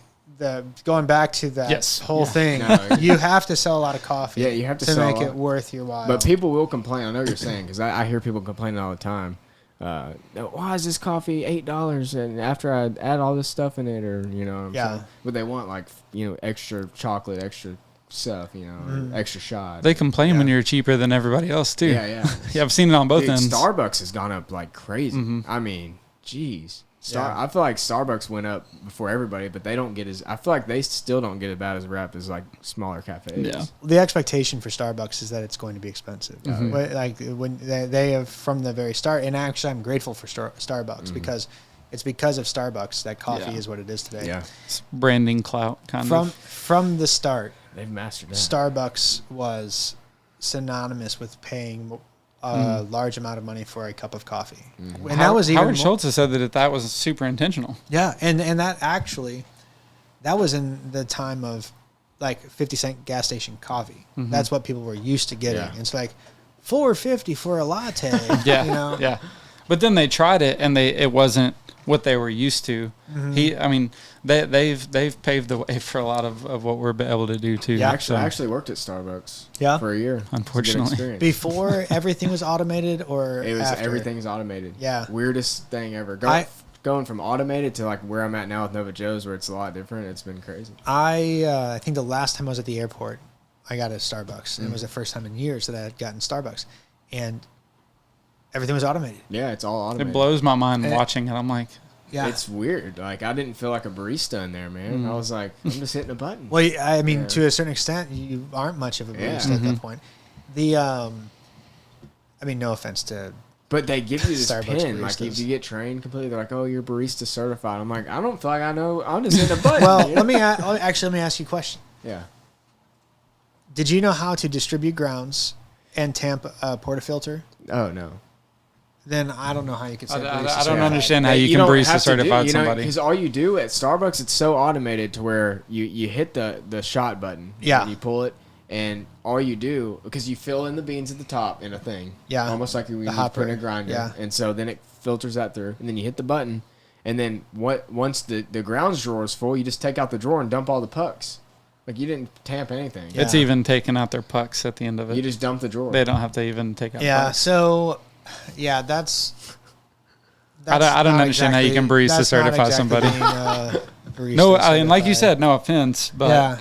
going back to that whole thing, you have to sell a lot of coffee. Yeah, you have to make it worth your while. But people will complain. I know what you're saying, because I hear people complaining all the time. Why is this coffee $8? And after I add all this stuff in it, or what I'm saying? But they want like extra chocolate, extra stuff, extra shot. They complain when you're cheaper than everybody else too. Yeah. Yeah, I've seen it on both ends. Starbucks has gone up like crazy. I mean, geez. I feel like Starbucks went up before everybody, but they don't get I feel like they still don't get as bad as rap as like smaller cafes. Yeah. The expectation for Starbucks is that it's going to be expensive. Like when they have from the very start, and actually I'm grateful for Starbucks because it's because of Starbucks that coffee is what it is today. Yeah. It's branding clout kind of. From the start, they've mastered that. Starbucks was synonymous with paying a large amount of money for a cup of coffee. And that was even Howard Schultz has said that was super intentional. Yeah, and that was in the time of like 50-cent gas station coffee. That's what people were used to getting. Yeah. It's like $4.50 for a latte. Yeah, you know? yeah. But then they tried it, and it wasn't what they were used to. Mm-hmm. They've paved the way for a lot of what we're able to do too. Yeah. I actually worked at Starbucks. Yeah? For a year. Unfortunately. Before everything was automated, or it was after? everything's automated. Yeah. Weirdest thing ever. Going from automated to like where I'm at now with Nova Joe's, where it's a lot different. It's been crazy. I think the last time I was at the airport, I got a Starbucks. And it was the first time in years that I had gotten Starbucks, and everything was automated. Yeah, it's all automated. It blows my mind watching it. I'm like, yeah, it's weird. Like, I didn't feel like a barista in there, man. I was like, I'm just hitting a button. Well, I mean, to a certain extent, you aren't much of a barista at that point. No offense to. But they give you this Starbucks pin. baristas. Like, if you get trained completely, they're like, oh, you're barista certified. I'm like, I don't feel like I know. I'm just hitting a button. Well, you know? let me ask you a question. Yeah. Did you know how to distribute grounds and tamp a portafilter? Oh, no. Then I don't know how you could say barista I don't certified. understand how you can don't barista have to certify somebody. Because all you do at Starbucks, it's so automated to where you hit the shot button. Yeah. And you pull it, and all you do, because you fill in the beans at the top in a thing. Yeah. Almost like you hopper. put in a grinder. Yeah. And so then it filters that through, and then you hit the button, and then once the grounds drawer is full, you just take out the drawer and dump all the pucks. Like, you didn't tamp anything. Yeah. It's even taking out their pucks at the end of it. You just dump the drawer. They don't have to even take out Yeah. pucks. So, yeah, that's I don't not understand how you can barista that's not certify exactly somebody. being, barista No, I mean, like you certified. said, no offense, but Yeah.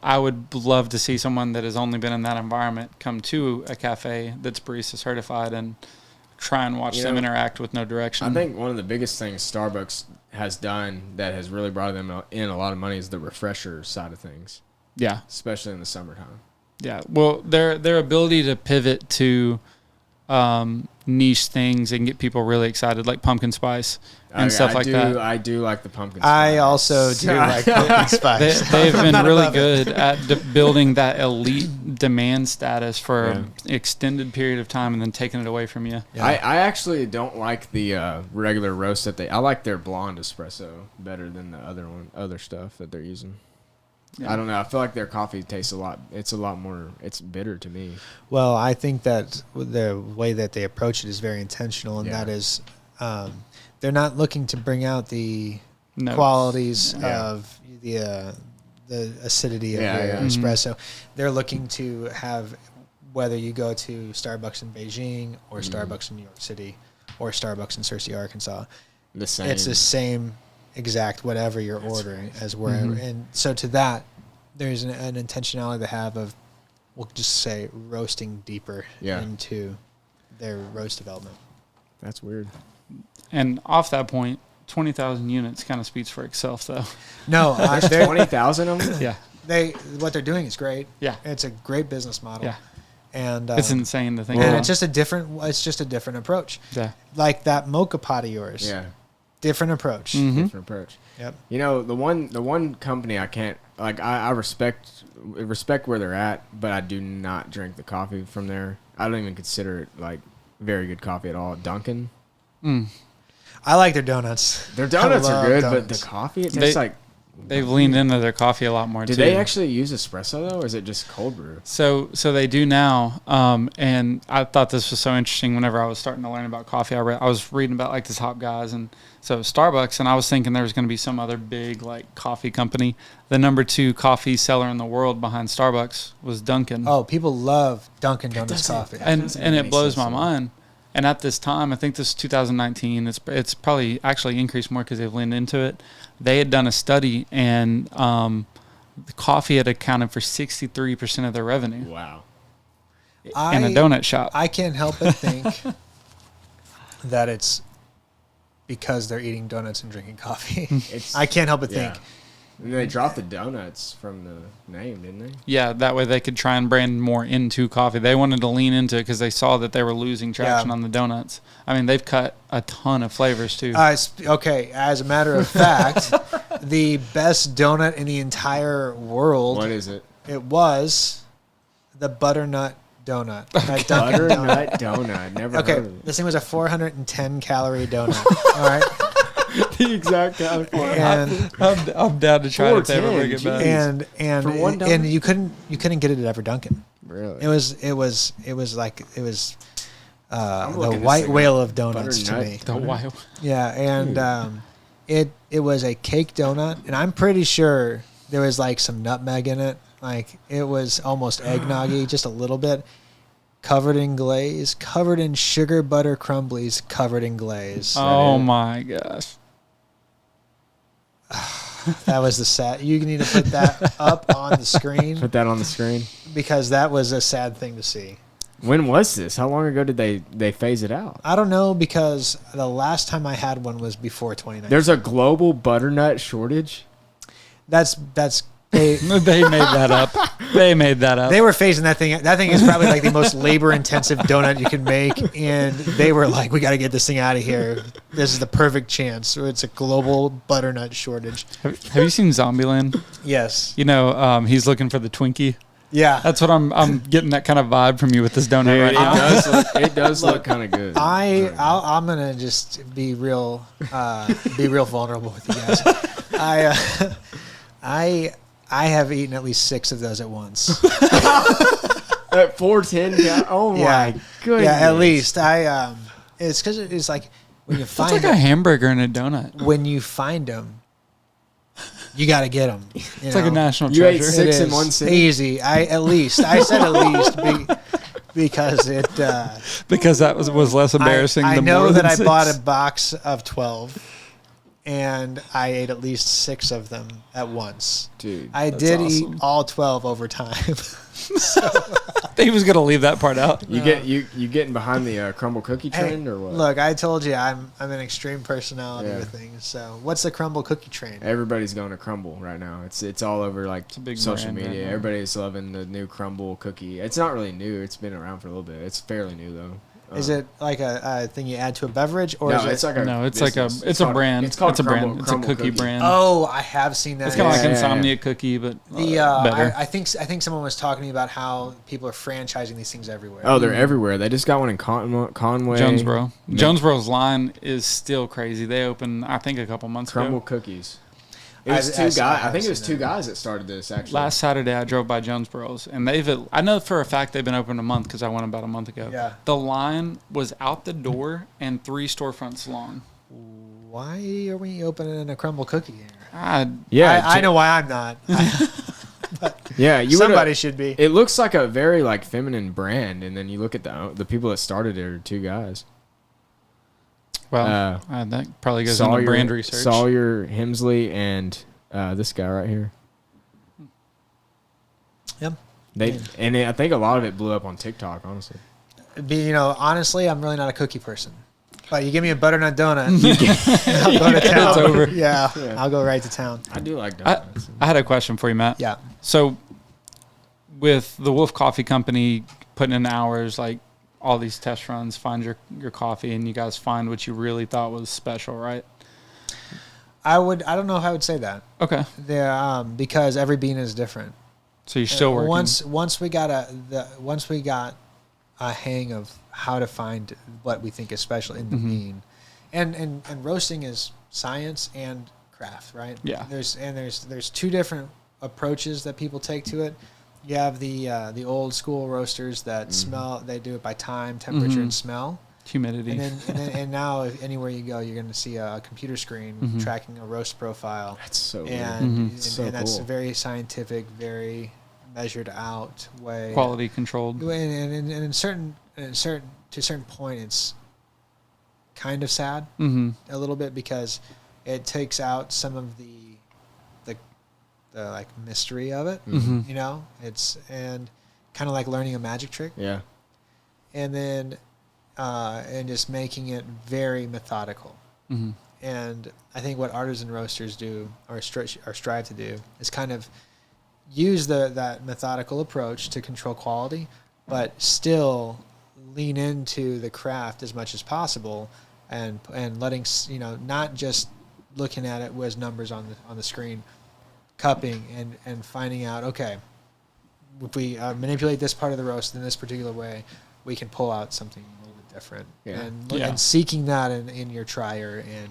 I would love to see someone that has only been in that environment come to a cafe that's barista certified and try and watch them interact with no direction. I think one of the biggest things Starbucks has done that has really brought them in a lot of money is the refresher side of things, Yeah. especially in the summertime. Yeah. Well, their ability to pivot to niche things and get people really excited, like pumpkin spice and stuff like that. I do like the pumpkin spice. I also do like pumpkin spice. They've been Not really above it. good at building that elite demand status for an extended period of time and then taking it away from you. Yeah. I actually don't like the regular roast that I like their blonde espresso better than the other stuff that they're using. Yeah. I don't know. I feel like their coffee tastes it's a lot more, it's bitter to me. Well, I think that the way that they approach it is very intentional, and that is they're not looking to bring out the qualities of the acidity of your espresso. They're looking to have, whether you go to Starbucks in Beijing or Starbucks in New York City or Starbucks in Searcy, Arkansas, it's the same exact whatever you're ordering as wherever. And so to that, there's an intentionality they have of, we'll just say, roasting deeper into their roast development. That's weird. And off that point, 20,000 units kind of speaks for itself, though. No, there's 20,000 of them. Yeah. What they're doing is great. Yeah. It's a great business model. Yeah. And it's insane to think and about. it's just a different approach. Yeah. Like that mocha pot of yours. Yeah. Different approach. Different approach. Yep. You know, the one company I can't, like, I respect where they're at, but I do not drink the coffee from there. I don't even consider it like very good coffee at all. Dunkin'. I like their donuts. Their donuts are good, donuts. but the coffee, it tastes like. They've leaned into their coffee a lot more, too. Do they actually use espresso, though, or is it just cold brew? So they do now, and I thought this was so interesting whenever I was starting to learn about coffee. I was reading about, like, the top guys, and so Starbucks, and I was thinking there was going to be some other big, like, coffee company. The number 2 coffee seller in the world behind Starbucks was Dunkin'. Oh, people love Dunkin' Donuts coffee. And it blows my mind. And at this time, I think this is 2019, it's probably actually increased more because they've leaned into it. They had done a study, and the coffee had accounted for 63% of their revenue. Wow. In a donut shop. I can't help but think that it's because they're eating donuts and drinking coffee. I can't help but think. And they dropped the donuts from the name, didn't they? Yeah, that way they could try and brand more into coffee. They wanted to lean into it because they saw that they were losing traction on the donuts. I mean, they've cut a ton of flavors, too. Okay, as a matter of fact, the best donut in the entire world. What is it? It was the butternut donut. Butternut donut. Never heard of it. This thing was a 410 calorie donut. All right. The exact California. And I'm down to try to ever bring it back. And For one donut? and you couldn't get it at every Dunkin'. Really? It was the white whale of donuts to me. The white. Yeah, and it was a cake donut, and I'm pretty sure there was like some nutmeg in it. Like it was almost eggnoggy, just a little bit. Covered in glaze, covered in sugar butter crumblies, covered in glaze. Oh my gosh. That was the sad. You need to put that up on the screen. Put that on the screen. Because that was a sad thing to see. When was this? How long ago did they phase it out? I don't know, because the last time I had one was before 2019. There's a global butternut shortage? That's They made that up. They made that up. They were phasing that thing. That thing is probably like the most labor-intensive donut you can make, and they were like, "We got to get this thing out of here. This is the perfect chance." So it's a global butternut shortage. Have you seen Zombieland? Yes. You know, he's looking for the Twinkie. Yeah. That's what I'm getting that kind of vibe from you with this donut right now. It does look kind of good. I'm gonna just be real vulnerable with you guys. I have eaten at least 6 of those at once. At 410? Oh my goodness. Yeah, at least. It's because it's like when you find It's like a hamburger and a donut. When you find them, you got to get them. It's like a national You treasure. ate 6 in one sitting? Easy. At least. I said at least because it. Because that was less embarrassing I than know more that than I 6. bought a box of 12. And I ate at least 6 of them at once. Dude, I that's did awesome. eat all 12 over time. He was gonna leave that part out. You getting behind the crumble cookie trend or what? Look, I told you I'm an extreme personality Yeah. with things. So what's the crumble cookie train? Everybody's going to crumble right now. It's all over like a big social brand media. right now. Everybody's loving the new crumble cookie. It's not really new. It's been around for a little bit. It's fairly new though. Is it like a thing you add to a beverage, or No, is it? it's like a No, it's business. it's a brand. It's called a crumble, brand. It's a crumble cookie brand. Oh, I have seen that. It's kind of like Yeah. Insomnia cookie, but better. I think someone was talking to me about how people are franchising these things everywhere. Oh, they're everywhere. They just got one in Conway. Jonesboro. Yeah. Jonesboro's line is still crazy. They opened, I think, a couple months Crumble ago. cookies. It was two guys. I think it was two guys that started this actually. Last Saturday, I drove by Jonesboro's, and I know for a fact they've been open a month because I went about a month ago. Yeah. The line was out the door and 3 storefronts long. Why are we opening a crumble cookie here? Yeah, I know why I'm not. Yeah, Somebody should be. It looks like a very like feminine brand, and then you look at the people that started it are 2 guys. Well, that probably goes into brand research. Sawyer, Hemsley, and this guy right here. Yep. I think a lot of it blew up on TikTok, honestly. Honestly, I'm really not a cookie person. But you give me a butternut donut, I'll go to town. It's over. Yeah, I'll go right to town. I do like donuts. I had a question for you, Matt. Yeah. So, with the Wolf Coffee Company putting in hours, like all these test runs, find your coffee, and you guys find what you really thought was special, right? I don't know if I would say that. Okay. Because every bean is different. So you're still working. Once we got a hang of how to find what we think is special in the bean, and roasting is science and craft, right? Yeah. There's 2 different approaches that people take to it. You have the old school roasters that smell. They do it by time, temperature, and smell. Humidity. And now anywhere you go, you're going to see a computer screen tracking a roast profile. That's so weird. And that's cool. a very scientific, very measured out way. Quality controlled. And to a certain point, it's kind of sad a little bit because it takes out some of the like mystery of it. It's and kind of like learning a magic trick. Yeah. And then and just making it very methodical. And I think what artisan roasters do or strive to do is kind of use that methodical approach to control quality, but still lean into the craft as much as possible, and letting not just looking at it as numbers on the screen, cupping and finding out, okay, if we manipulate this part of the roast in this particular way, we can pull out something a little bit different. And seeking that in your trier, and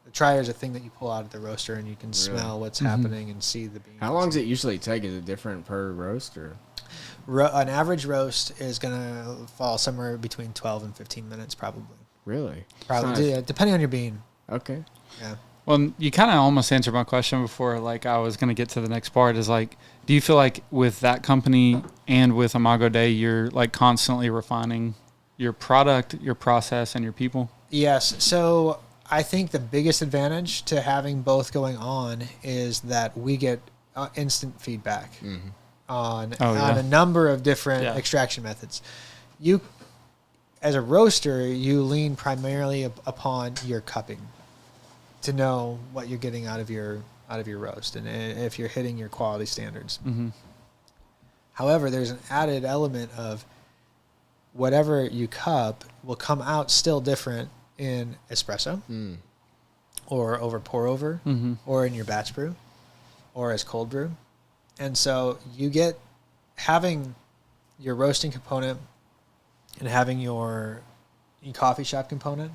the trier is a thing that you pull out of the roaster, and you can smell what's happening and see the beans. How long does it usually take? Is it different per roast or? An average roast is going to fall somewhere between 12 and 15 minutes, probably. Really? Probably, yeah, depending on your bean. Okay. Yeah. Well, you kind of almost answered my question before, like I was going to get to the next part is like, do you feel like with that company and with Imago Day, you're like constantly refining your product, your process, and your people? Yes. So I think the biggest advantage to having both going on is that we get instant feedback on a number of different extraction methods. You, as a roaster, you lean primarily upon your cupping to know what you're getting out of your roast and if you're hitting your quality standards. Mm-hmm. However, there's an added element of whatever you cup will come out still different in espresso or over pour over or in your batch brew or as cold brew. And so you get having your roasting component and having your coffee shop component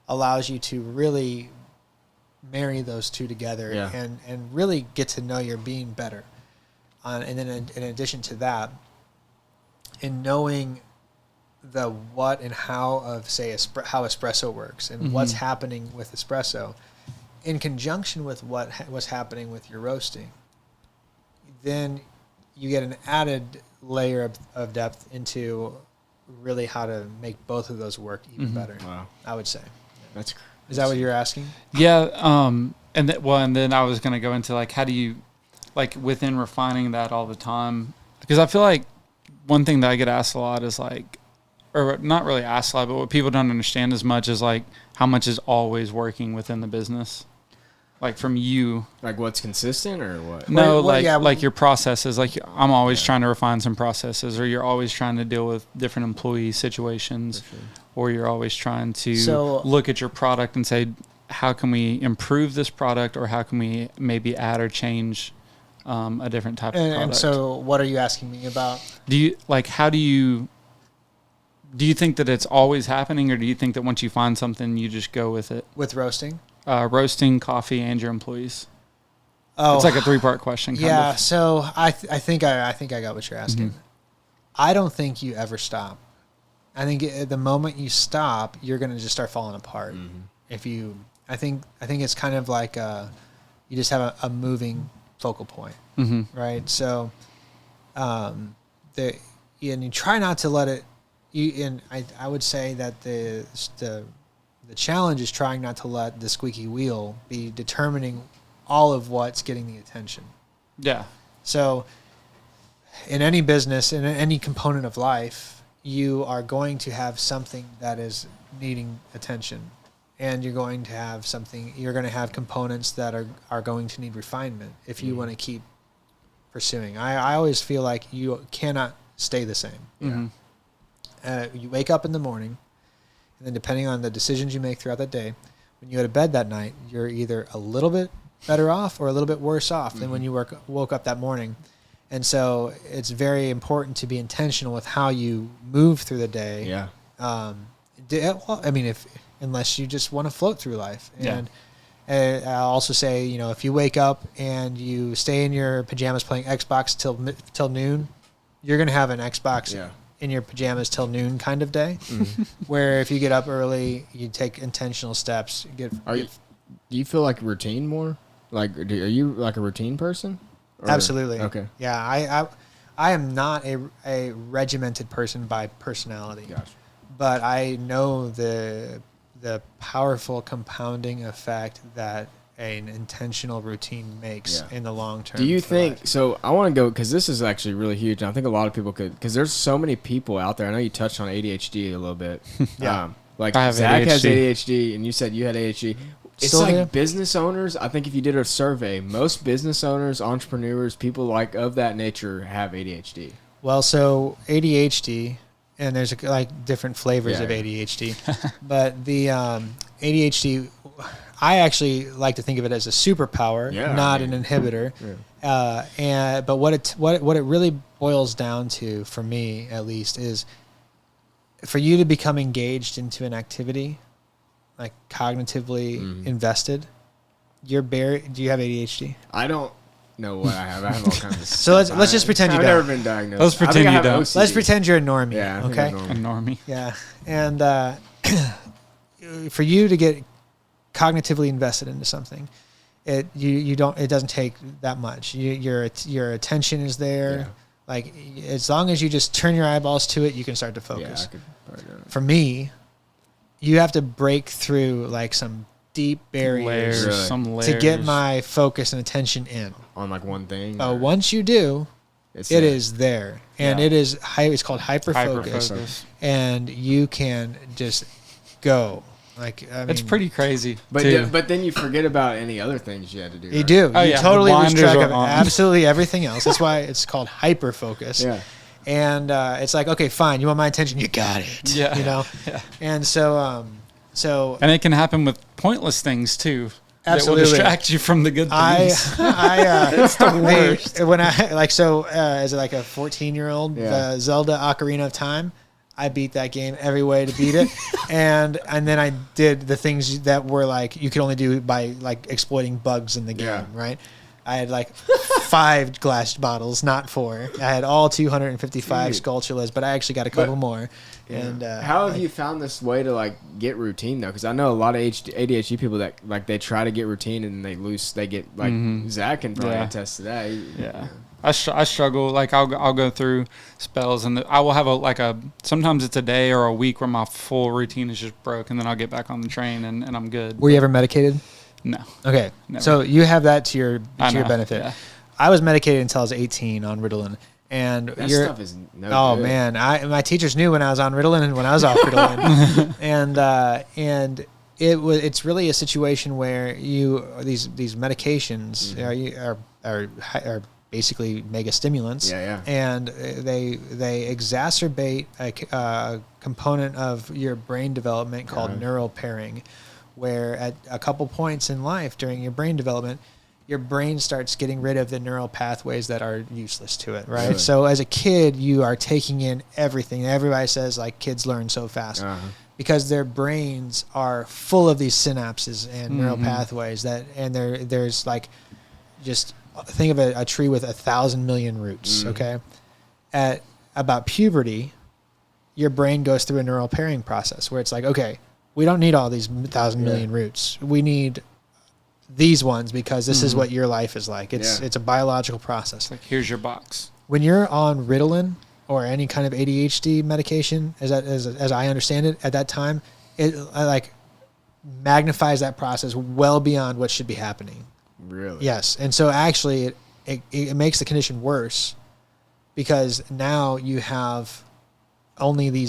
allows you to really marry those two together and really get to know your bean better. And then in addition to that, in knowing the what and how of, say, how espresso works and what's happening with espresso in conjunction with what's happening with your roasting, then you get an added layer of depth into really how to make both of those work even better. Wow. I would say. That's Is that what you're asking? Yeah. And then I was going to go into like, how do you, like within refining that all the time? Because I feel like one thing that I get asked a lot is like, or not really asked a lot, but what people don't understand as much is like how much is always working within the business. Like from you. Like what's consistent or what? No, like your processes. Like I'm always trying to refine some processes, or you're always trying to deal with different employee situations, or you're always trying to look at your product and say, how can we improve this product, or how can we maybe add or change a different type of product? And so what are you asking me about? Do you think that it's always happening, or do you think that once you find something, you just go with it? With roasting? Roasting, coffee, and your employees. Oh, it's like a 3-part question. Kind of. So I think I got what you're asking. I don't think you ever stop. I think at the moment you stop, you're going to just start falling apart. I think it's kind of like you just have a moving focal point, right? So, and you try not to let it. I would say that the challenge is trying not to let the squeaky wheel be determining all of what's getting the attention. Yeah. So in any business, in any component of life, you are going to have something that is needing attention. And you're going to have components that are going to need refinement if you want to keep pursuing. I always feel like you cannot stay the same. You wake up in the morning, and then depending on the decisions you make throughout that day, when you go to bed that night, you're either a little bit better off or a little bit worse off than when you woke up that morning. And so it's very important to be intentional with how you move through the day. Yeah. Unless you just want to float through life. And I'll also say, if you wake up and you stay in your pajamas playing Xbox till noon, you're going to have an Xbox in your pajamas till noon kind of day. Where if you get up early, you take intentional steps. Do you feel like routine more? Like, are you like a routine person? Absolutely. Okay. Yeah, I am not a regimented person by personality. Gotcha. But I know the powerful compounding effect that an intentional routine makes in the long term. Do you think, so I want to go, because this is actually really huge, and I think a lot of people could, because there's so many people out there. I know you touched on ADHD a little bit. Like I have Zach ADHD. has ADHD, and you said you had ADHD. It's Still like do? business owners, I think if you did a survey, most business owners, entrepreneurs, people like of that nature have ADHD. Well, so ADHD, and there's like different flavors of ADHD, but the ADHD, I actually like to think of it as a superpower, not an inhibitor. Yeah. But what it really boils down to, for me at least, is for you to become engaged into an activity, like cognitively invested. Do you have ADHD? I don't know what I have. I have all kinds of So let's just pretend you I've don't. never been diagnosed. Let's pretend I think you I have don't. OCD. Let's pretend you're a normie. Yeah. I think Okay. I'm normal. A normie. Yeah. And for you to get cognitively invested into something, it doesn't take that much. Your attention is there. Yeah. Like, as long as you just turn your eyeballs to it, you can start to focus. Yeah, I could probably do it. For me, you have to break through like some deep barriers Layers, some layers. to get my focus and attention in. On like one thing. But or- once you do, It's it there. is there, and Yeah. it's called hyperfocus, Hyperfocus. and you can just go. Like, I mean, It's pretty crazy. But too. but then you forget about any other things you had to do. you right? do. Oh, You yeah, the totally lose blinders track are of on. absolutely everything else. That's why it's called hyperfocus. Yeah. And it's like, okay, fine, you want my attention, you got it. Yeah. You know. Yeah. And so And it can happen with pointless things too. Absolutely. That will distract you from the good things. it's the worst. When I like, so as like a 14-year-old, Yeah. Zelda Ocarina of Time, I beat that game every way to beat it, and then I did the things that were like you could only do by like exploiting bugs in the game, Yeah. right? I had like 5 glass bottles, not 4. I had all 255 Dude. Skulltulas, but I actually got a couple more. And how have you found this way to like get routine though? Because I know a lot of ADHD people that like they try to get routine and they get like Zach can probably Yeah. attest to that. Yeah. I struggle. Like I'll go through spells and I will have sometimes it's a day or a week where my full routine is just broke, and then I'll get back on the train and I'm good. were you ever medicated? No. Okay, Never. so you have that to your I know, benefit. yeah. I was medicated until I was 18 on Ritalin, and That stuff is no oh good. man, my teachers knew when I was on Ritalin and when I was off Ritalin, and it's really a situation where these medications are basically mega stimulants. Yeah. And they exacerbate a component of your brain development called neural pairing, where at a couple points in life during your brain development, your brain starts getting rid of the neural pathways that are useless to it, right? Really? So as a kid, you are taking in everything. Everybody says like kids learn so fast because their brains are full of these synapses and neural pathways there's like, just think of a tree with 1,000 million roots. Okay. At about puberty, your brain goes through a neural pairing process where it's like, okay, we don't need all these 1,000 million roots. We need these ones because this is what your life is like. It's a biological process. Like, here's your box. When you're on Ritalin or any kind of ADHD medication, as I understand it at that time, it like magnifies that process well beyond what should be happening. Really? Yes. And so actually it makes the condition worse because now you have only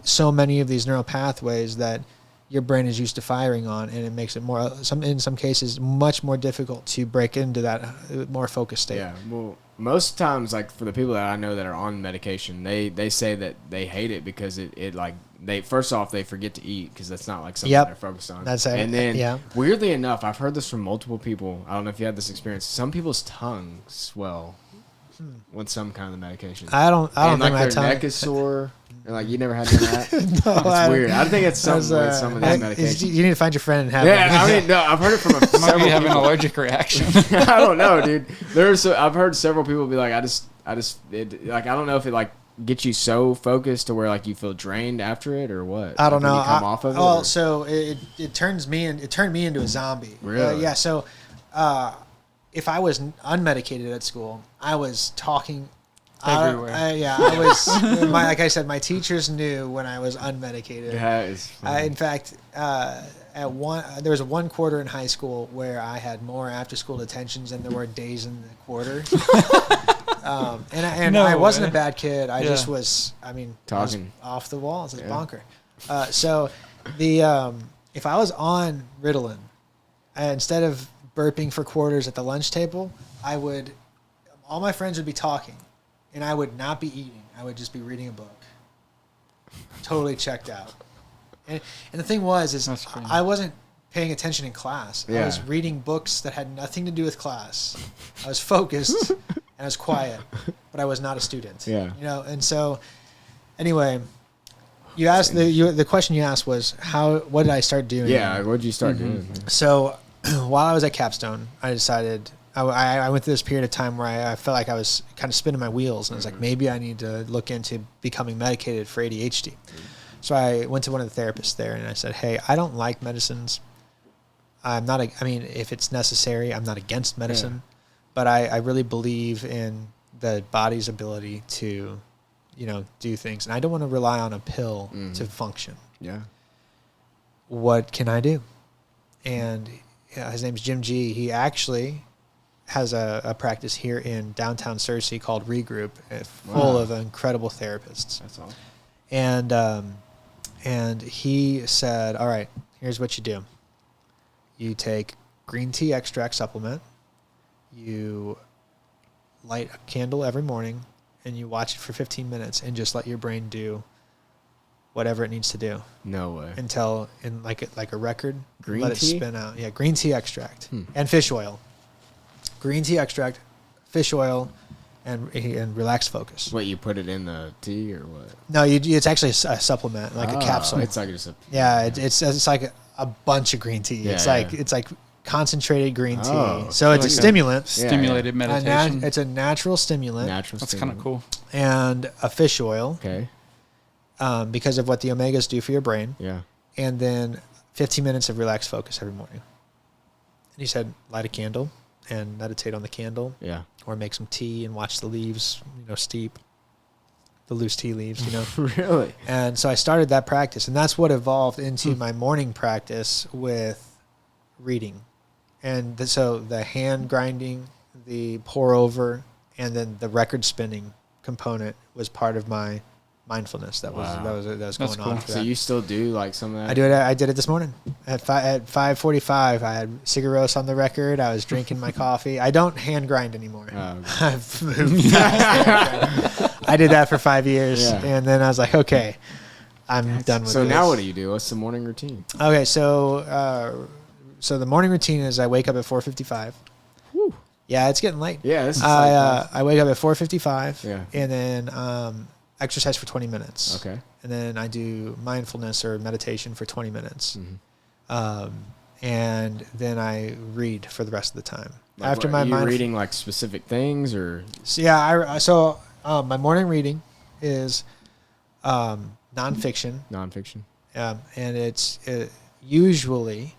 so many of these neural pathways that your brain is used to firing on, and it makes it in some cases much more difficult to break into that more focused state. Yeah. Well, most times, like for the people that I know that are on medication, they say that they hate it because it like first off they forget to eat because that's not like something they're focused on. That's it. And then Yeah. weirdly enough, I've heard this from multiple people. I don't know if you had this experience. Some people's tongues swell with some kind of medication. I don't and think like my their tongue. neck is sore. And like you never had none of that. No, It's weird. I think it's something with some of these You medications. need to find your friend and have Yeah, it. I mean, no, I've heard it from Might several be having an people. allergic reaction. I don't know, dude. I've heard several people be like, I don't know if it like gets you so focused to where like you feel drained after it or what. I don't Like, know. when you come off of it. Well, or- so it turned me into a zombie. Really? Yeah. So if I was unmedicated at school, I was talking Everywhere. I was. Like I said, my teachers knew when I was unmedicated. that is funny. In fact, there was one quarter in high school where I had more after-school detentions than there were days in the quarter. And No I wasn't way. a bad kid. I Yeah. just was. I mean, I was Talking. off the walls. It's Yeah. bonker. So if I was on Ritalin, instead of burping for quarters at the lunch table, all my friends would be talking, and I would not be eating. I would just be reading a book. Totally checked out. And the thing was, That's crazy. I wasn't paying attention in class. I Yeah. was reading books that had nothing to do with class. I was focused and I was quiet, but I was not a student. Yeah. And so anyway, you asked the question you asked was what did I start doing? Yeah, what did you start doing? So while I was at Capstone, I decided I went through this period of time where I felt like I was kind of spinning my wheels, and I was like, maybe I need to look into becoming medicated for ADHD. So I went to one of the therapists there, and I said, hey, I don't like medicines. I'm not, I mean, if it's necessary, I'm not against medicine, but I really believe in the body's ability to, do things. And I don't want to rely on a pill to function. Yeah. What can I do? And his name's Jim G. He actually has a practice here in downtown Searcy called Regroup, full of incredible therapists. That's awesome. And he said, all right, here's what you do. You take green tea extract supplement, you light a candle every morning, and you watch it for 15 minutes and just let your brain do whatever it needs to do. No way. Until, like a record, green let tea? it spin out. Yeah, green tea extract and fish oil. Green tea extract, fish oil, and relaxed focus. What, you put it in the tea or what? No, it's actually a supplement, like a capsule. It's like just a... Yeah, it's like a bunch of green tea. Yeah, it's like concentrated green tea. Oh, so it's like a stimulant. Stimulated meditation. It's a natural stimulant. That's kind of cool. And a fish oil. Okay. Because of what the omegas do for your brain. Yeah. And then 15 minutes of relaxed focus every morning. And he said, light a candle and meditate on the candle. Yeah. Or make some tea and watch the leaves, steep. The loose tea leaves, Really? And so I started that practice, and that's what evolved into my morning practice with reading. And so the hand grinding, the pour over, and then the record spinning component was part of my mindfulness that was going on. For so that. you still do like some of that? I did it this morning at 5:45. I had cigaros on the record. I was drinking my coffee. I don't hand grind anymore. Oh, okay. I've moved past I did that for 5 years, and then I was like, okay, I'm done with so this. Now what do you do? What's the morning routine? Okay, so the morning routine is I wake up at 4:55. Whew. Yeah, it's getting late. Yeah, this is I wake up at 4:55. Yeah. And then exercise for 20 minutes. Okay. And then I do mindfulness or meditation for 20 minutes. Mm-hmm. And then I read for the rest of the time. Like After what, my are you reading like specific things or? So, yeah, my morning reading is nonfiction. Nonfiction. And it usually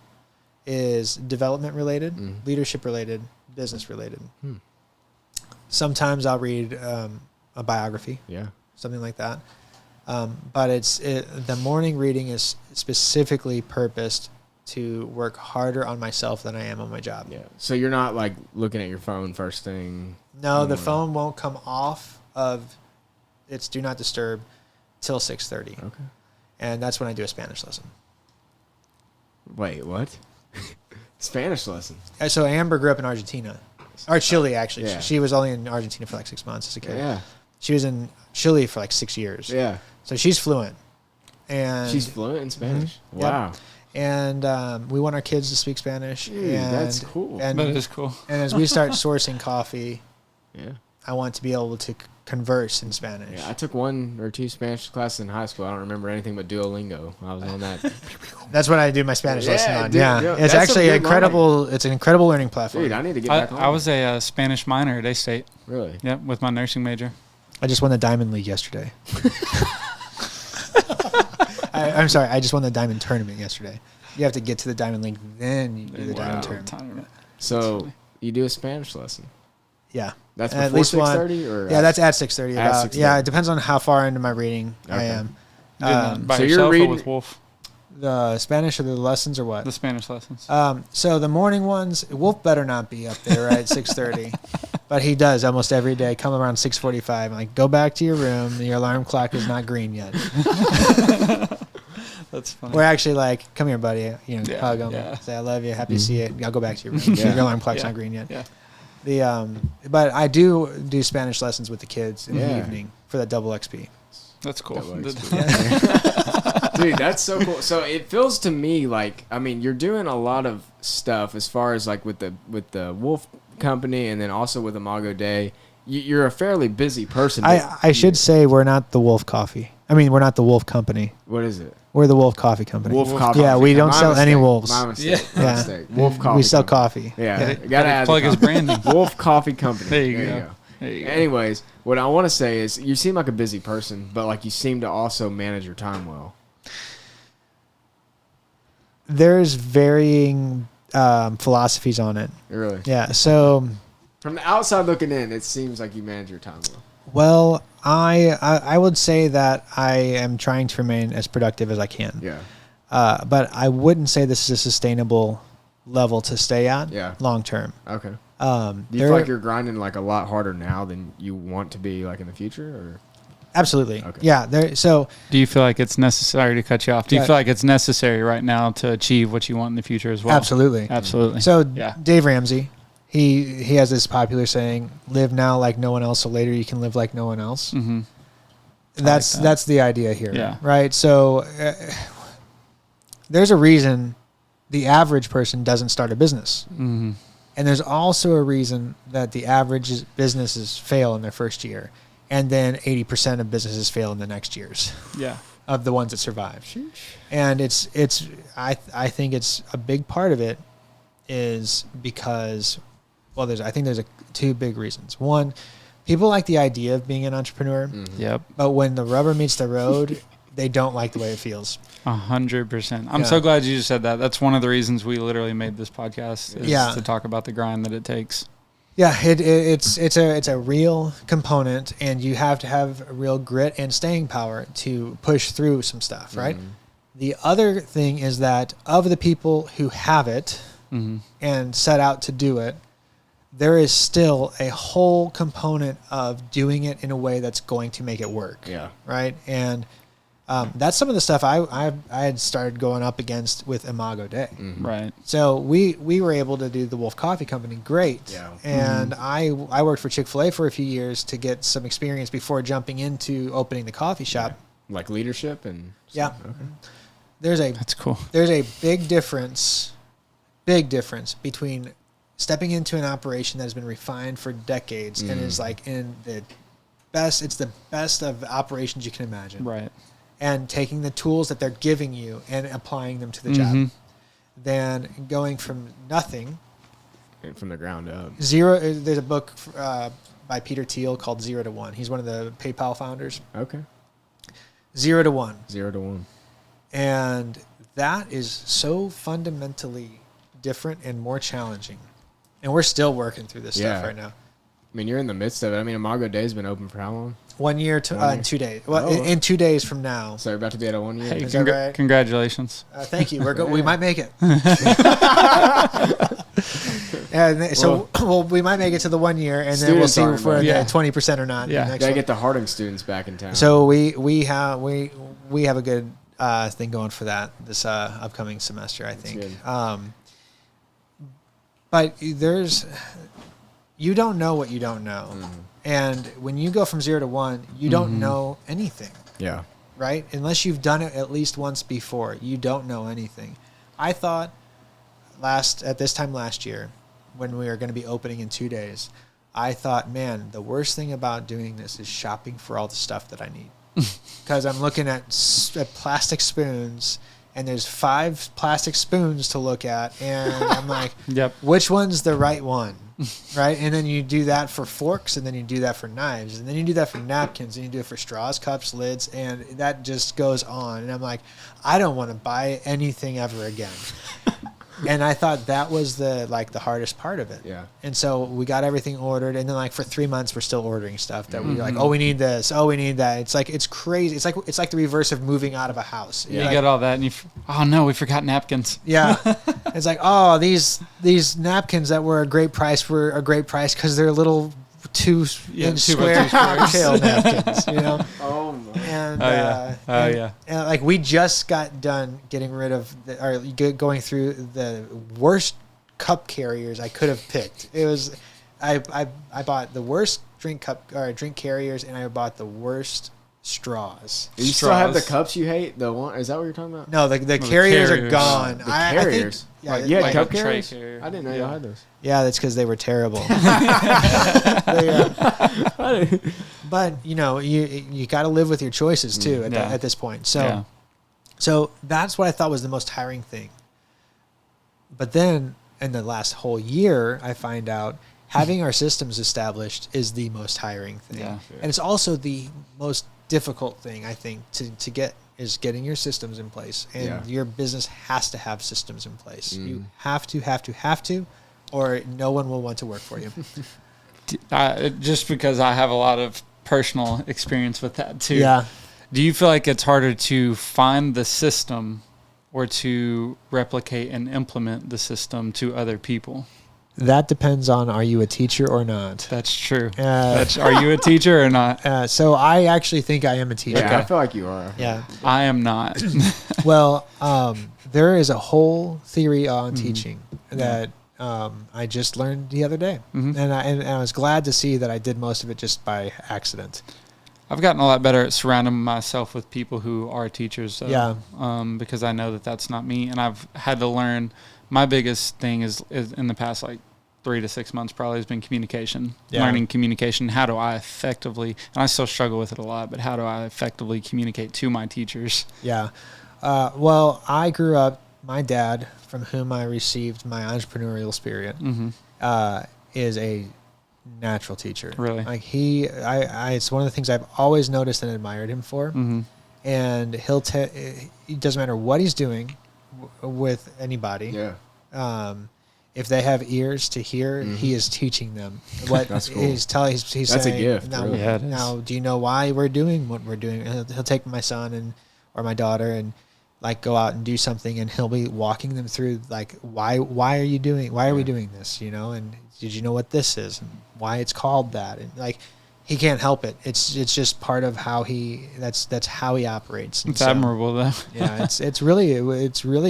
is development related, leadership related, business related. Sometimes I'll read a biography. Yeah. Something like that. But the morning reading is specifically purposed to work harder on myself than I am on my job. Yeah. So you're not like looking at your phone first thing? No, the phone won't come off of its do not disturb till 6:30. Okay. And that's when I do a Spanish lesson. Wait, what? Spanish lesson? So Amber grew up in Argentina. Or Chile, actually. Yeah. She was only in Argentina for like 6 months as a kid. Yeah. She was in Chile for like 6 years. Yeah. So she's fluent. And She's fluent in Spanish? Yep. Wow. And we want our kids to speak Spanish. Dude, and, that's cool. And, That is cool. And as we start sourcing coffee, Yeah. I want to be able to converse in Spanish. Yeah, I took 1 or 2 Spanish classes in high school. I don't remember anything but Duolingo. I was on that. That's what I do my Spanish lesson on. Dude, Yeah. It's that's actually some good incredible. It's an incredible learning platform. Dude, I need to get back on. I was a Spanish minor at A-State. Really? Yep, with my nursing major. I just won the Diamond League yesterday. I'm sorry. I just won the Diamond Tournament yesterday. You have to get to the Diamond League, then you do the Diamond Tournament. So you do a Spanish lesson? Yeah. That's At before least 6:30 or? Yeah, that's at 6:30. At About 6:30. yeah, it depends on how far into my reading I Okay. am. By so yourself you're reading or with Wolf? The Spanish or the lessons or what? The Spanish lessons. So the morning ones, Wolf better not be up there right at 6:30, but he does almost every day. Come around 6:45. I'm like, go back to your room. Your alarm clock is not green yet. That's funny. We're actually like, come here, buddy. Hug him. Yeah. Say I love you. Happy to see you. I'll go back to your room. Your alarm clock's not green yet. Yeah. But I do Spanish lessons with the kids in the evening for that double XP. That's cool. Dude, that's so cool. So it feels to me like, I mean, you're doing a lot of stuff as far as like with the Wolf Company and then also with Imago Day. You're a fairly busy person. I should say we're not the Wolf Coffee. I mean, we're not the Wolf Company. What is it? We're the Wolf Coffee Company. Wolf Coffee. Yeah, we don't sell any wolves. My mistake. Yeah. My mistake. Wolf Coffee. We sell Company. coffee. Yeah. Gotta add plug his branding. Wolf Coffee Company. There you go. There you go. Anyways, what I want to say is you seem like a busy person, but like you seem to also manage your time well. There's varying philosophies on it. Really? Yeah. So from the outside looking in, it seems like you manage your time well. Well, I would say that I am trying to remain as productive as I can. Yeah. But I wouldn't say this is a sustainable level to stay at long term. Okay. Do you feel like you're grinding like a lot harder now than you want to be like in the future, or? Absolutely. Okay. Yeah. So do you feel like it's necessary to cut you off? Do you feel like it's necessary right now to achieve what you want in the future as well? Absolutely. Absolutely. So Dave Ramsey, he has this popular saying, "Live now like no one else, so later you can live like no one else." Mm-hmm. That's the idea here. Yeah. Right. So there's a reason the average person doesn't start a business. Mm-hmm. And there's also a reason that the average businesses fail in their first year. And then 80% of businesses fail in the next years. Yeah. Of the ones that survive. Sheesh. And I think it's a big part of it is because, well, I think there's two big reasons. One, people like the idea of being an entrepreneur. Mm-hmm. Yep. But when the rubber meets the road, they don't like the way it feels. 100%. I'm so glad you just said that. That's one of the reasons we literally made this podcast is to talk about the grind that it takes. Yeah, it's a real component, and you have to have a real grit and staying power to push through some stuff, right? Mm-hmm. The other thing is that of the people who have it and set out to do it, there is still a whole component of doing it in a way that's going to make it work. Yeah. Right? And that's some of the stuff I had started going up against with Imago Day. Mm-hmm. Right. So we were able to do the Wolf Coffee Company great. Yeah. And I worked for Chick-fil-A for a few years to get some experience before jumping into opening the coffee shop. Yeah. Like leadership and stuff. Yeah. Okay. That's cool. There's a big difference between stepping into an operation that has been refined for decades and is like it's the best of operations you can imagine. Right. And taking the tools that they're giving you and applying them to the job, than going from nothing, and from the ground up. Zero. There's a book by Peter Thiel called 0 to 1. He's one of the PayPal founders. Okay. 0 to 1. 0 to 1. And that is so fundamentally different and more challenging. And we're still working through this stuff right now. I mean, you're in the midst of it. I mean, Imago Day's been open for how long? 1 year in 2 days. Well, in 2 days from now. So you're about to be at a 1 year? Hey, is that right? Congratulations. Thank you. We might make it. We might make it to the 1 year, and then we'll see if we're at 20% or not. Yeah, gotta get the Harding students back in town. So we have a good thing going for that this upcoming semester, I think. But you don't know what you don't know. Mm-hmm. And when you go from 0 to 1, you don't know anything. Yeah. Right? Unless you've done it at least once before, you don't know anything. I thought at this time last year, when we were going to be opening in 2 days, I thought, man, the worst thing about doing this is shopping for all the stuff that I need. Because I'm looking at plastic spoons, and there's 5 plastic spoons to look at, and I'm like, which one's the right one? Right? And then you do that for forks, and then you do that for knives, and then you do that for napkins, and you do it for straws, cups, lids, and that just goes on. And I'm like, I don't want to buy anything ever again. And I thought that was the hardest part of it. Yeah. And so we got everything ordered, and then for 3 months we're still ordering stuff that we like. Oh, we need this. Oh, we need that. It's crazy. It's like the reverse of moving out of a house. Yeah. You get all that, and oh no, we forgot napkins. Yeah. It's like, oh, these napkins that were a great price because they're little 2-inch square cocktail napkins. You know. Oh my. And we just got done getting rid of going through the worst cup carriers I could have picked. It was I bought the worst drink carriers, and I bought the worst straws. You still have the cups you hate? The one, is that what you're talking about? No, the carriers are gone. The carriers? I think, yeah, cup carriers? I didn't know y'all had those. Yeah, that's because they were terrible. But you got to live with your choices too at this point. So So that's what I thought was the most tiring thing. But then in the last whole year, I find out having our systems established is the most tiring thing. Yeah. And it's also the most difficult thing, I think, to get is getting your systems in place. And your business has to have systems in place. You have to, or no one will want to work for you. Just because I have a lot of personal experience with that too. Yeah. Do you feel like it's harder to find the system or to replicate and implement the system to other people? That depends on, are you a teacher or not? That's true. Are you a teacher or not? So I actually think I am a teacher. Yeah, I feel like you are. Yeah. I am not. Well, there is a whole theory on teaching that I just learned the other day. And I was glad to see that I did most of it just by accident. I've gotten a lot better at surrounding myself with people who are teachers. Because I know that that's not me. And I've had to learn. My biggest thing is in the past, like 3 to 6 months probably, has been communication. Learning communication. How do I effectively, and I still struggle with it a lot, but how do I effectively communicate to my teachers? Yeah. Well, I grew up, my dad, from whom I received my entrepreneurial spirit, is a natural teacher. Really? Like it's one of the things I've always noticed and admired him for. And it doesn't matter what he's doing with anybody. Yeah. If they have ears to hear, he is teaching them what That's cool. he's That's saying. a gift. Now, Really. Yeah, it is. now, do you know why we're doing what we're doing? He'll take my son or my daughter and like go out and do something, and he'll be walking them through like why are we doing this? You know, and did you know what this is and why it's called that? And like he can't help it. It's just part of how that's how he operates. And it's admirable though. Yeah, it's really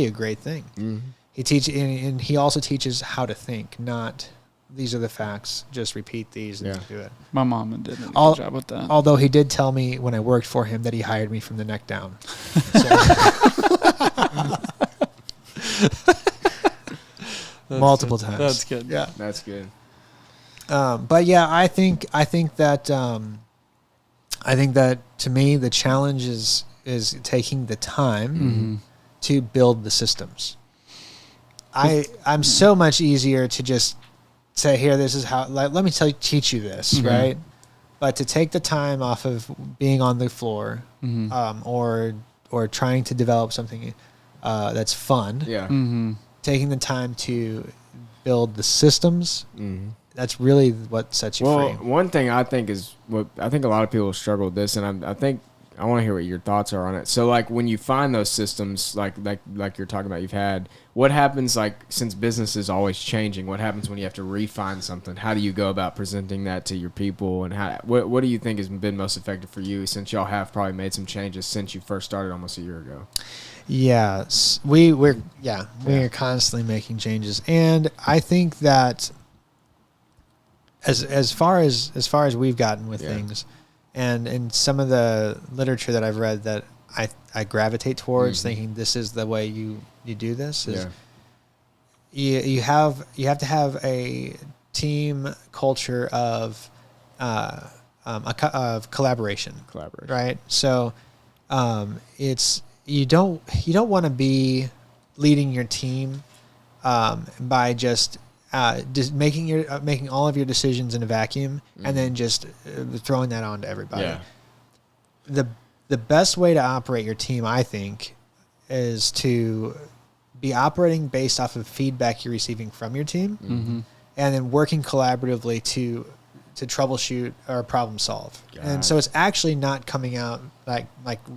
a great thing. He teaches, and he also teaches how to think, not these are the facts, just repeat these and do it. My mom did a good job with that. Although he did tell me when I worked for him that he hired me from the neck down. Multiple times. That's good. Yeah, That's good. but yeah, I think that to me the challenge is taking the time to build the systems. I'm so much easier to just say, here, this is how, like, let me teach you this, right? But to take the time off of being on the floor, or trying to develop something that's fun, taking the time to build the systems, that's really what sets you free. Well, one thing I think is what I think a lot of people struggle with this, and I think I want to hear what your thoughts are on it. So, like, when you find those systems, like you're talking about, you've had, what happens, like, since business is always changing, what happens when you have to refine something? How do you go about presenting that to your people, and what do you think has been most effective for you, since y'all have probably made some changes since you first started almost a year ago? Yes, we're constantly making changes, and I think that as far as we've gotten with things. And some of the literature that I've read that I gravitate towards, thinking this is the way you do this, is you have to have a team culture of collaboration, right? So it's you don't want to be leading your team by just making all of your decisions in a vacuum and then just throwing that on to everybody. Yeah. The best way to operate your team, I think, is to be operating based off of feedback you're receiving from your team, and then working collaboratively to troubleshoot or problem solve. And so it's actually not coming out like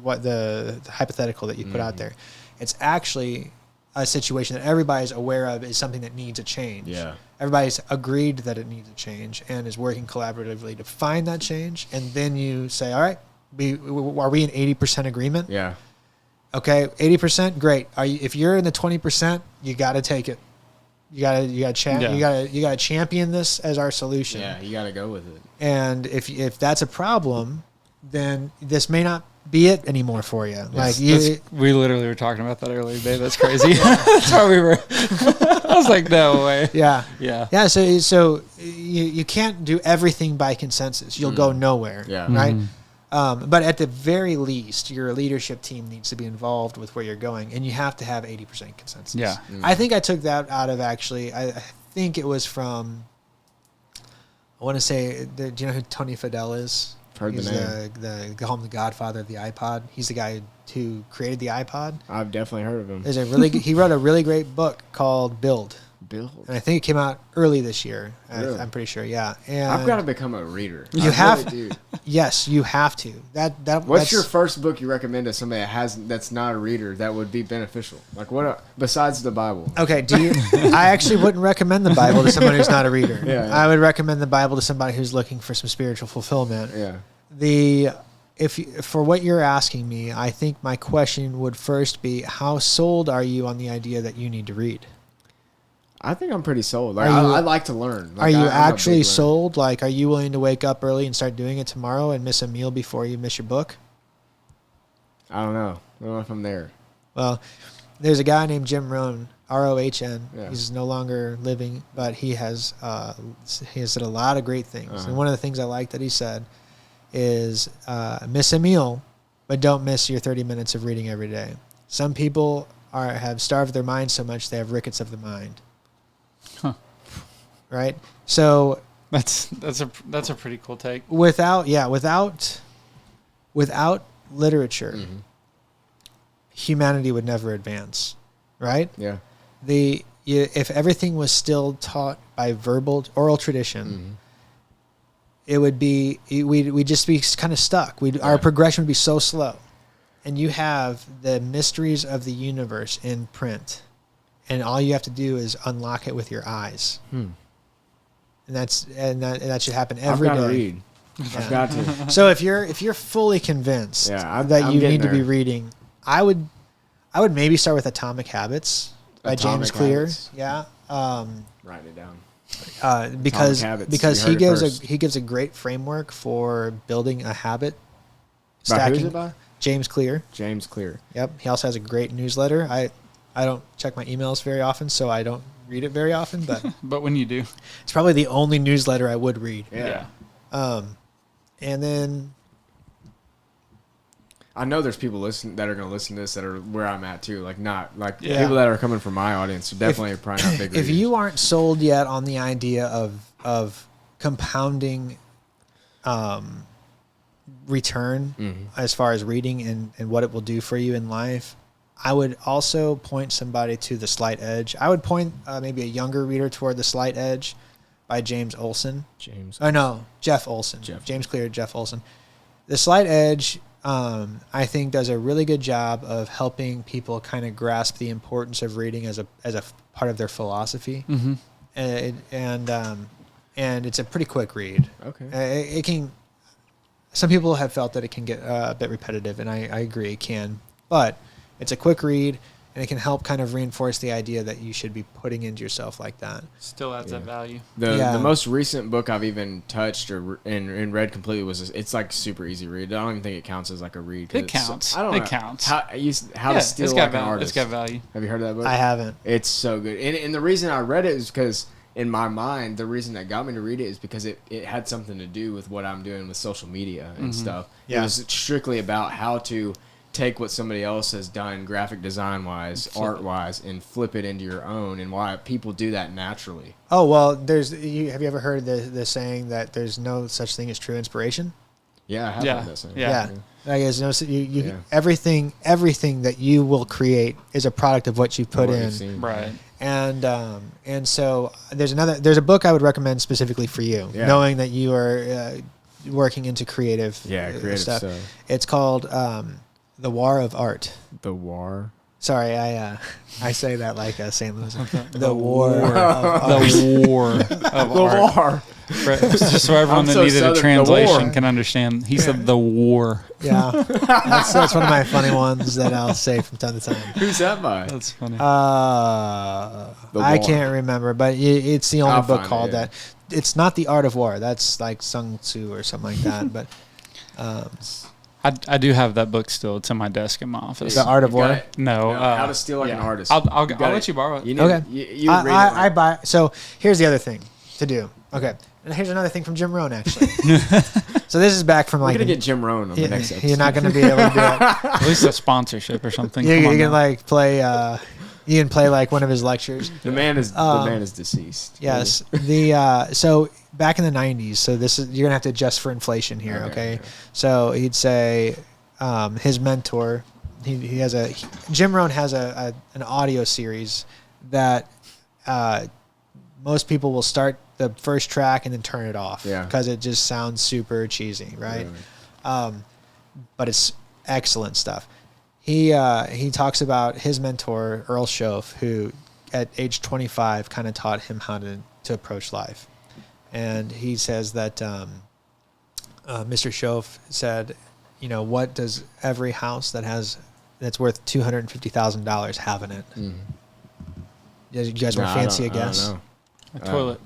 what the hypothetical that you put out there. It's actually a situation that everybody's aware of is something that needs a change. Yeah. Everybody's agreed that it needs a change and is working collaboratively to find that change. And then you say, all right, are we in 80% agreement? Yeah. Okay, 80%, great. If you're in the 20%, you got to take it. You got to champion this as our solution. Yeah, you got to go with it. And if that's a problem, then this may not be it anymore for you. We literally were talking about that earlier today. That's crazy. That's why we were. I was like, no way. Yeah. So you can't do everything by consensus. You'll go nowhere. Yeah. Right. But at the very least, your leadership team needs to be involved with where you're going, and you have to have 80% consensus. Yeah. I think I took that out of actually. I think it was from. I want to say, do you know who Tony Fadell is? Heard He's the name. the godfather of the iPod. He's the guy who created the iPod. I've definitely heard of him. He wrote a really great book called Build. And I think it came out early this year. Really? I'm pretty sure. Yeah. And I've got to become a reader. You have. Really do. Yes, you have to. What's your first book you recommend to somebody that's not a reader that would be beneficial? Like besides the Bible? Okay. I actually wouldn't recommend the Bible to someone who's not a reader. Yeah. I would recommend the Bible to somebody who's looking for some spiritual fulfillment. Yeah. For what you're asking me, I think my question would first be, how sold are you on the idea that you need to read? I think I'm pretty sold. Like, I like to learn. Like, are you actually sold? Like, are you willing to wake up early and start doing it tomorrow and miss a meal before you miss your book? I don't know. I don't know if I'm there. Well, there's a guy named Jim Rohn, Rohn. Yeah. He's no longer living, but he has said a lot of great things. Uh-huh. And one of the things I like that he said is miss a meal, but don't miss your 30 minutes of reading every day. Some people have starved their mind so much they have rickets of the mind. Huh. Right? So that's a pretty cool take. Without literature, mm-hmm. humanity would never advance. Right? Yeah. If everything was still taught by oral tradition, mm-hmm. it would be we'd just be kind of stuck. Our progression would be so slow. And you have the mysteries of the universe in print, and all you have to do is unlock it with your eyes. And that should happen every day. I've got to read. Yeah. I've got to. So if you're fully convinced that you need to be reading, I would maybe start with Atomic Habits by James Clear. Yeah. Write it down. Because he gives a great framework for building a habit. By who's it by? James Clear. James Clear. Yep. He also has a great newsletter. I don't check my emails very often, so I don't read it very often. But but when you do, it's probably the only newsletter I would read. Yeah. And then I know there's people that are going to listen to this that are where I'm at too. Like people that are coming from my audience are definitely probably not big readers. If you aren't sold yet on the idea of compounding return as far as reading and what it will do for you in life, I would also point somebody to The Slight Edge. I would point maybe a younger reader toward The Slight Edge by James Olson. Jeff Olson. James Clear, Jeff Olson. The Slight Edge, I think, does a really good job of helping people kind of grasp the importance of reading as a part of their philosophy. Mm-hmm. And it's a pretty quick read. Okay. It can. Some people have felt that it can get a bit repetitive, and I agree it can. But it's a quick read, and it can help kind of reinforce the idea that you should be putting into yourself like that. Still adds that value. The most recent book I've even touched and read completely it's like super easy read. I don't even think it counts as like a read. It counts. I don't know. It counts. How to Steal Like an Artist. It's got value. Have you heard of that book? I haven't. It's so good. And the reason I read it is because in my mind, the reason that got me to read it is because it had something to do with what I'm doing with social media and stuff. Yeah. It was strictly about how to take what somebody else has done graphic design wise, art wise, and flip it into your own, and why people do that naturally. Oh, well, have you ever heard the saying that there's no such thing as true inspiration? Yeah, I have heard that saying. Yeah. I guess everything that you will create is a product of what you put in. Right. And so there's a book I would recommend specifically for you, knowing that you are working into creative stuff. It's called The War of Art. The War. Sorry, I say that like a St. Louis. The War of Art. The War of Art. Just so everyone that needed a translation can understand. He said the war. Yeah. That's one of my funny ones that I'll say from time to time. Who's that by? That's funny. I can't remember, but it's the only book called that. It's not The Art of War. That's like Sun Tzu or something like that. But I do have that book still. It's in my desk in my office. The Art of War? No. How to Steal Like an Artist. I'll let you borrow it. You read it. I buy. So here's the other thing to do. Okay. And here's another thing from Jim Rohn, actually. So this is back from We're like... going to get Jim Rohn on the next episode. You're not going to be able to do it. At least a sponsorship or something. You can like play... you can play like one of his lectures. The man is deceased. Yes. So back in the 90s, so this is... You're going to have to adjust for inflation here, okay? So he'd say his mentor... He has Jim Rohn has an audio series that most people will start the first track and then turn it off because it just sounds super cheesy, right? But it's excellent stuff. He talks about his mentor Earl Shoaf, who at age 25 kind of taught him how to approach life, and he says that Mr. Shoaf said, you know, what does every house that's worth $250,000 have in it? You guys want to fancy a guess? I don't know. A toilet.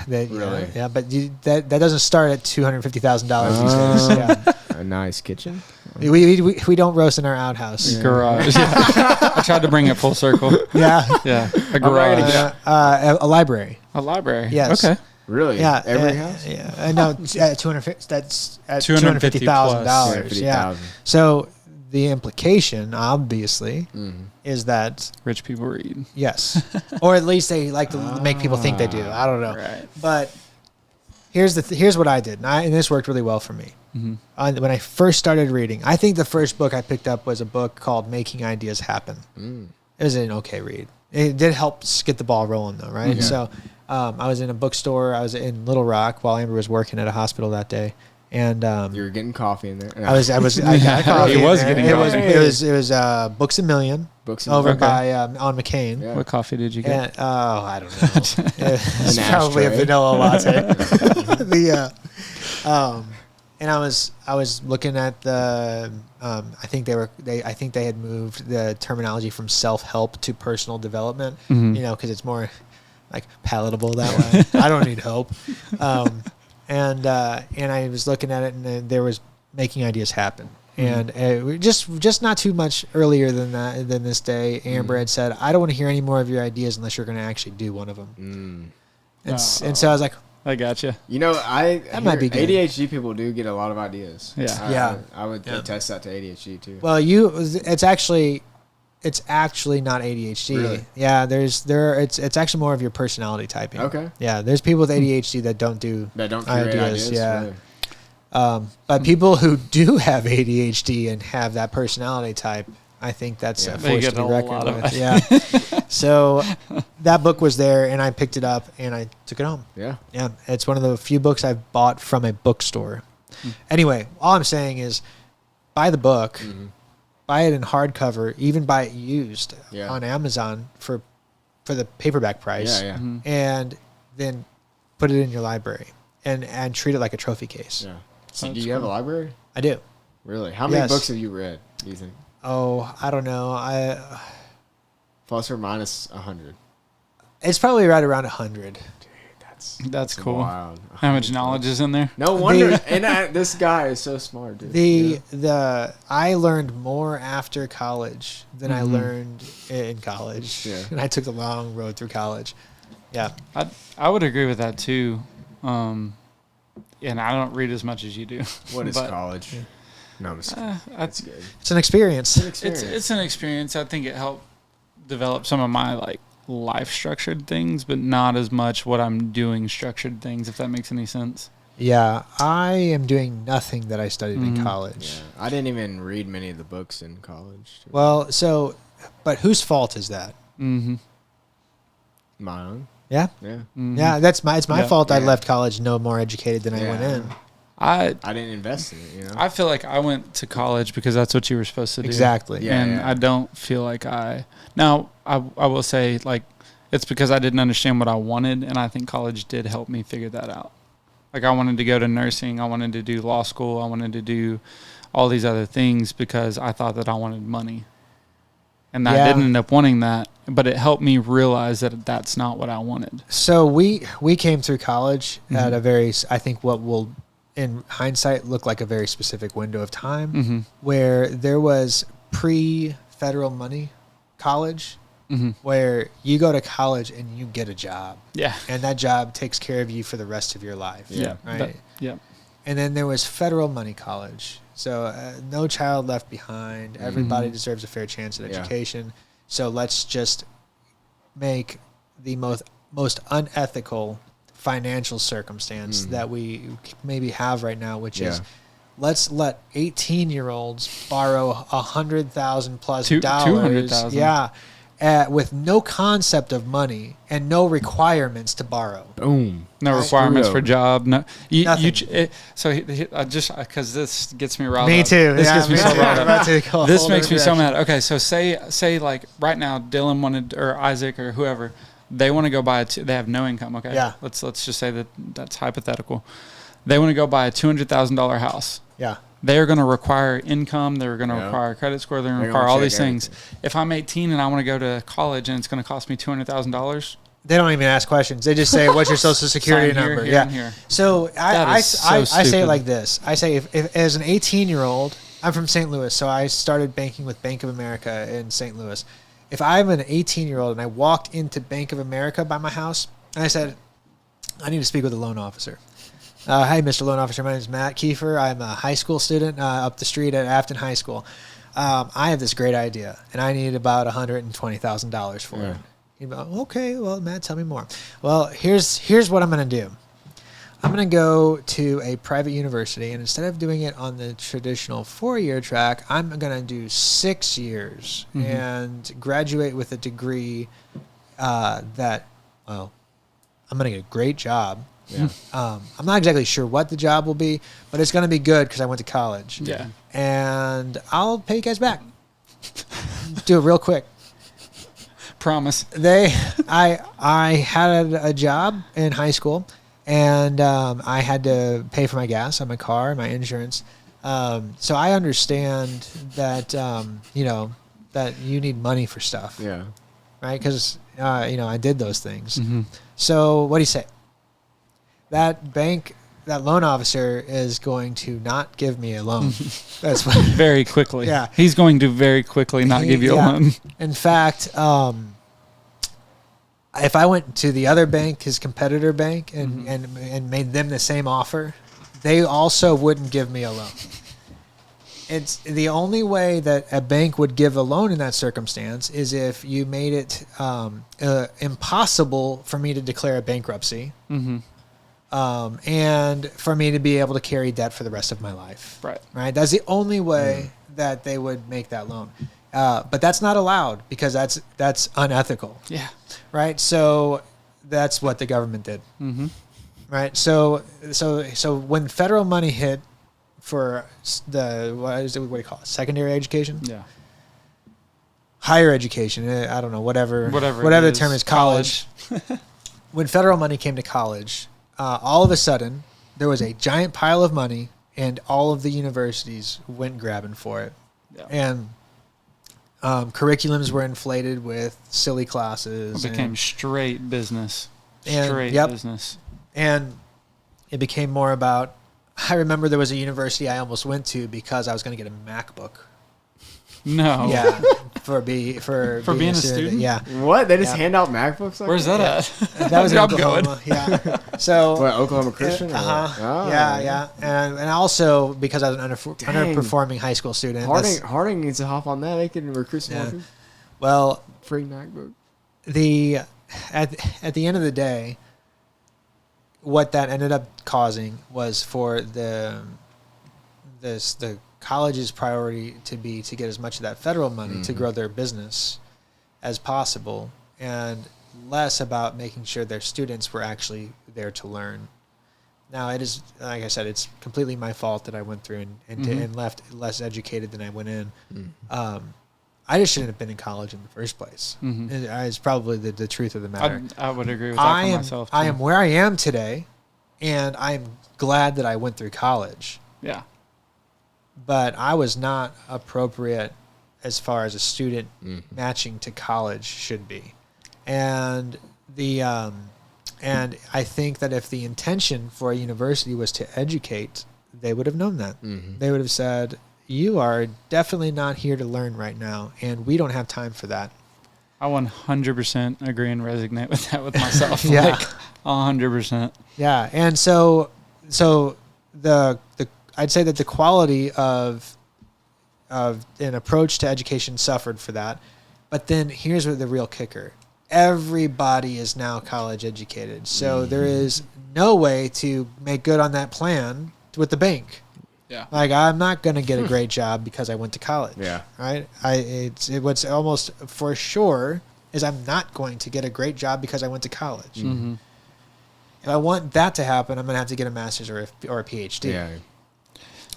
Really? Yeah, but that doesn't start at $250,000 these days. Yeah. A nice kitchen? We don't roast in our outhouse. Garage. I tried to bring it full circle. Yeah. Yeah. A garage. A library. A library. Yes. Okay. Really? Yeah. Every house? Yeah. No, at 250. That's at $250,000. $250,000. Yeah. So the implication, obviously, is that rich people read. Yes, or at least they like to make people think they do. I don't know. Right. But here's what I did, and this worked really well for me. When I first started reading, I think the first book I picked up was a book called Making Ideas Happen. It was an okay read. It did help get the ball rolling, though, right? So I was in a bookstore. I was in Little Rock while Amber was working at a hospital that day. And you were getting coffee in there. I got coffee. He was getting coffee. It was Books a Million. Over by on McCain. Yeah. What coffee did you get? And, I don't know. It's probably a vanilla latte. And I was looking at the. I think they had moved the terminology from self-help to personal development. You know, because it's more like palatable that way. I don't need help. And I was looking at it, and there was Making Ideas Happen. And just not too much earlier than this day, Amber had said, I don't want to hear any more of your ideas unless you're going to actually do one of them. And so I was like, I got you. You know, that might be good. ADHD people do get a lot of ideas. Yeah. I would attest that to ADHD too. Well, it's actually not ADHD. Really? Yeah, it's actually more of your personality typing. Okay. Yeah, there's people with ADHD that don't create ideas. Yeah. Really? But people who do have ADHD and have that personality type, I think that's a force to be reckoned with. Yeah. So that book was there, and I picked it up and I took it home. Yeah. Yeah. It's one of the few books I've bought from a bookstore. Anyway, all I'm saying is buy the book, buy it in hardcover, even buy it used on Amazon for the paperback price. Yeah. And then put it in your library and treat it like a trophy case. Yeah. So do you have a library? I do. Really? How many books have you read, do you think? Oh, I don't know. Plus or minus 100? It's probably right around 100. Dude, that's cool. Wild. How much knowledge is in there? No wonder. And this guy is so smart, dude. I learned more after college than I learned in college. Yeah. And I took the long road through college. Yeah. I would agree with that too. And I don't read as much as you do. What is college? No, I'm just that's good. It's an experience. It's an experience. I think it helped develop some of my life structured things, but not as much what I'm doing structured things, if that makes any sense. Yeah, I am doing nothing that I studied in college. Yeah. I didn't even read many of the books in college. Well, but whose fault is that? My own. Yeah? Yeah. Yeah, it's my fault I left college no more educated than I went in. I didn't invest in it, you know? I feel like I went to college because that's what you were supposed to do. Exactly. Yeah, I don't feel like I will say, it's because I didn't understand what I wanted, and I think college did help me figure that out. I wanted to go to nursing. I wanted to do law school. I wanted to do all these other things because I thought that I wanted money. And I didn't end up wanting that, but it helped me realize that that's not what I wanted. So we came through college at a very, I think what will, in hindsight, look like a very specific window of time where there was pre-federal money college where you go to college and you get a job. Yeah. And that job takes care of you for the rest of your life. Yeah. Right. Yeah. And then there was federal money college. So no child left behind. Everybody deserves a fair chance at education. So let's just make the most unethical financial circumstance that we maybe have right now, which is let's let 18-year-olds borrow $100,000 plus dollars. $200,000. With no concept of money and no requirements to borrow. Boom. No requirements for job. No. Nothing. Just because this gets me riled up. Me too. This gets me so riled up. This makes me so mad. Okay, so say like right now, Dylan wanted, or Isaac or whoever, they want to go buy they have no income. Okay. Yeah. Let's just say that's hypothetical. They want to go buy a $200,000 house. Yeah. They're going to require income. They're going to require credit score. They're going to require all these things. If I'm 18 and I want to go to college and it's going to cost me $200,000, they don't even ask questions. They just say, "What's your social security number?" Here. So I say it like this. I say if as an 18-year-old, I'm from St. Louis, so I started banking with Bank of America in St. Louis. If I'm an 18-year-old and I walked into Bank of America by my house and I said, "I need to speak with a loan officer." Hi, Mr. Loan Officer. My name is Matt Kiefer. I'm a high school student up the street at Afton High School. I have this great idea, and I need about $120,000 for it. He'd be like, okay, well, Matt, tell me more. Well, here's what I'm going to do. I'm going to go to a private university, and instead of doing it on the traditional 4-year track, I'm going to do 6 years and graduate with a degree I'm going to get a great job. Yeah. I'm not exactly sure what the job will be, but it's going to be good because I went to college. Yeah. And I'll pay you guys back. Do it real quick. Promise. I had a job in high school, and I had to pay for my gas on my car and my insurance. So I understand that that you need money for stuff. Yeah. Right? Because I did those things. So what do you say? That loan officer is going to not give me a loan. That's what, very quickly. Yeah. He's going to very quickly not give you a loan. In fact, if I went to the other bank, his competitor bank, and made them the same offer, they also wouldn't give me a loan. It's the only way that a bank would give a loan in that circumstance is if you made it impossible for me to declare a bankruptcy. And for me to be able to carry debt for the rest of my life. Right. That's the only way that they would make that loan. But that's not allowed because that's unethical. Yeah. Right. So that's what the government did. Right. So when federal money hit for what do you call it? Secondary education? Yeah. Higher education. I don't know, whatever the term is, college. When federal money came to college, all of a sudden, there was a giant pile of money, and all of the universities went grabbing for it. Yeah. And curriculums were inflated with silly classes. It became straight business. Business. And it became more about, I remember there was a university I almost went to because I was going to get a MacBook. No. Yeah. For being a student. Yeah. What? They just hand out MacBooks? Where's that at? That was in Oklahoma. Yeah. So. What, Oklahoma Christian? Yeah. And also because I was an underperforming high school student. Harding needs to hop on that. They can recruit some more people. Well. Free MacBook. At the end of the day, what that ended up causing was for the college's priority to get as much of that federal money to grow their business as possible, and less about making sure their students were actually there to learn. Now, it is, like I said, it's completely my fault that I went through and left less educated than I went in. I just shouldn't have been in college in the first place. It's probably the truth of the matter. I would agree with that for myself, too. I am where I am today, and I'm glad that I went through college. Yeah. But I was not appropriate as far as a student matching to college should be. And and I think that if the intention for a university was to educate, they would have known that. They would have said, you are definitely not here to learn right now, and we don't have time for that. I 100% agree and resonate with that with myself. Yeah. Like 100%. Yeah. And so the I'd say that the quality of an approach to education suffered for that. But then here's what the real kicker. Everybody is now college educated. So there is no way to make good on that plan with the bank. Yeah. Like, I'm not going to get a great job because I went to college. Yeah. Right? What's almost for sure is I'm not going to get a great job because I went to college. Mm-hmm. If I want that to happen, I'm going to have to get a master's or a PhD. Yeah.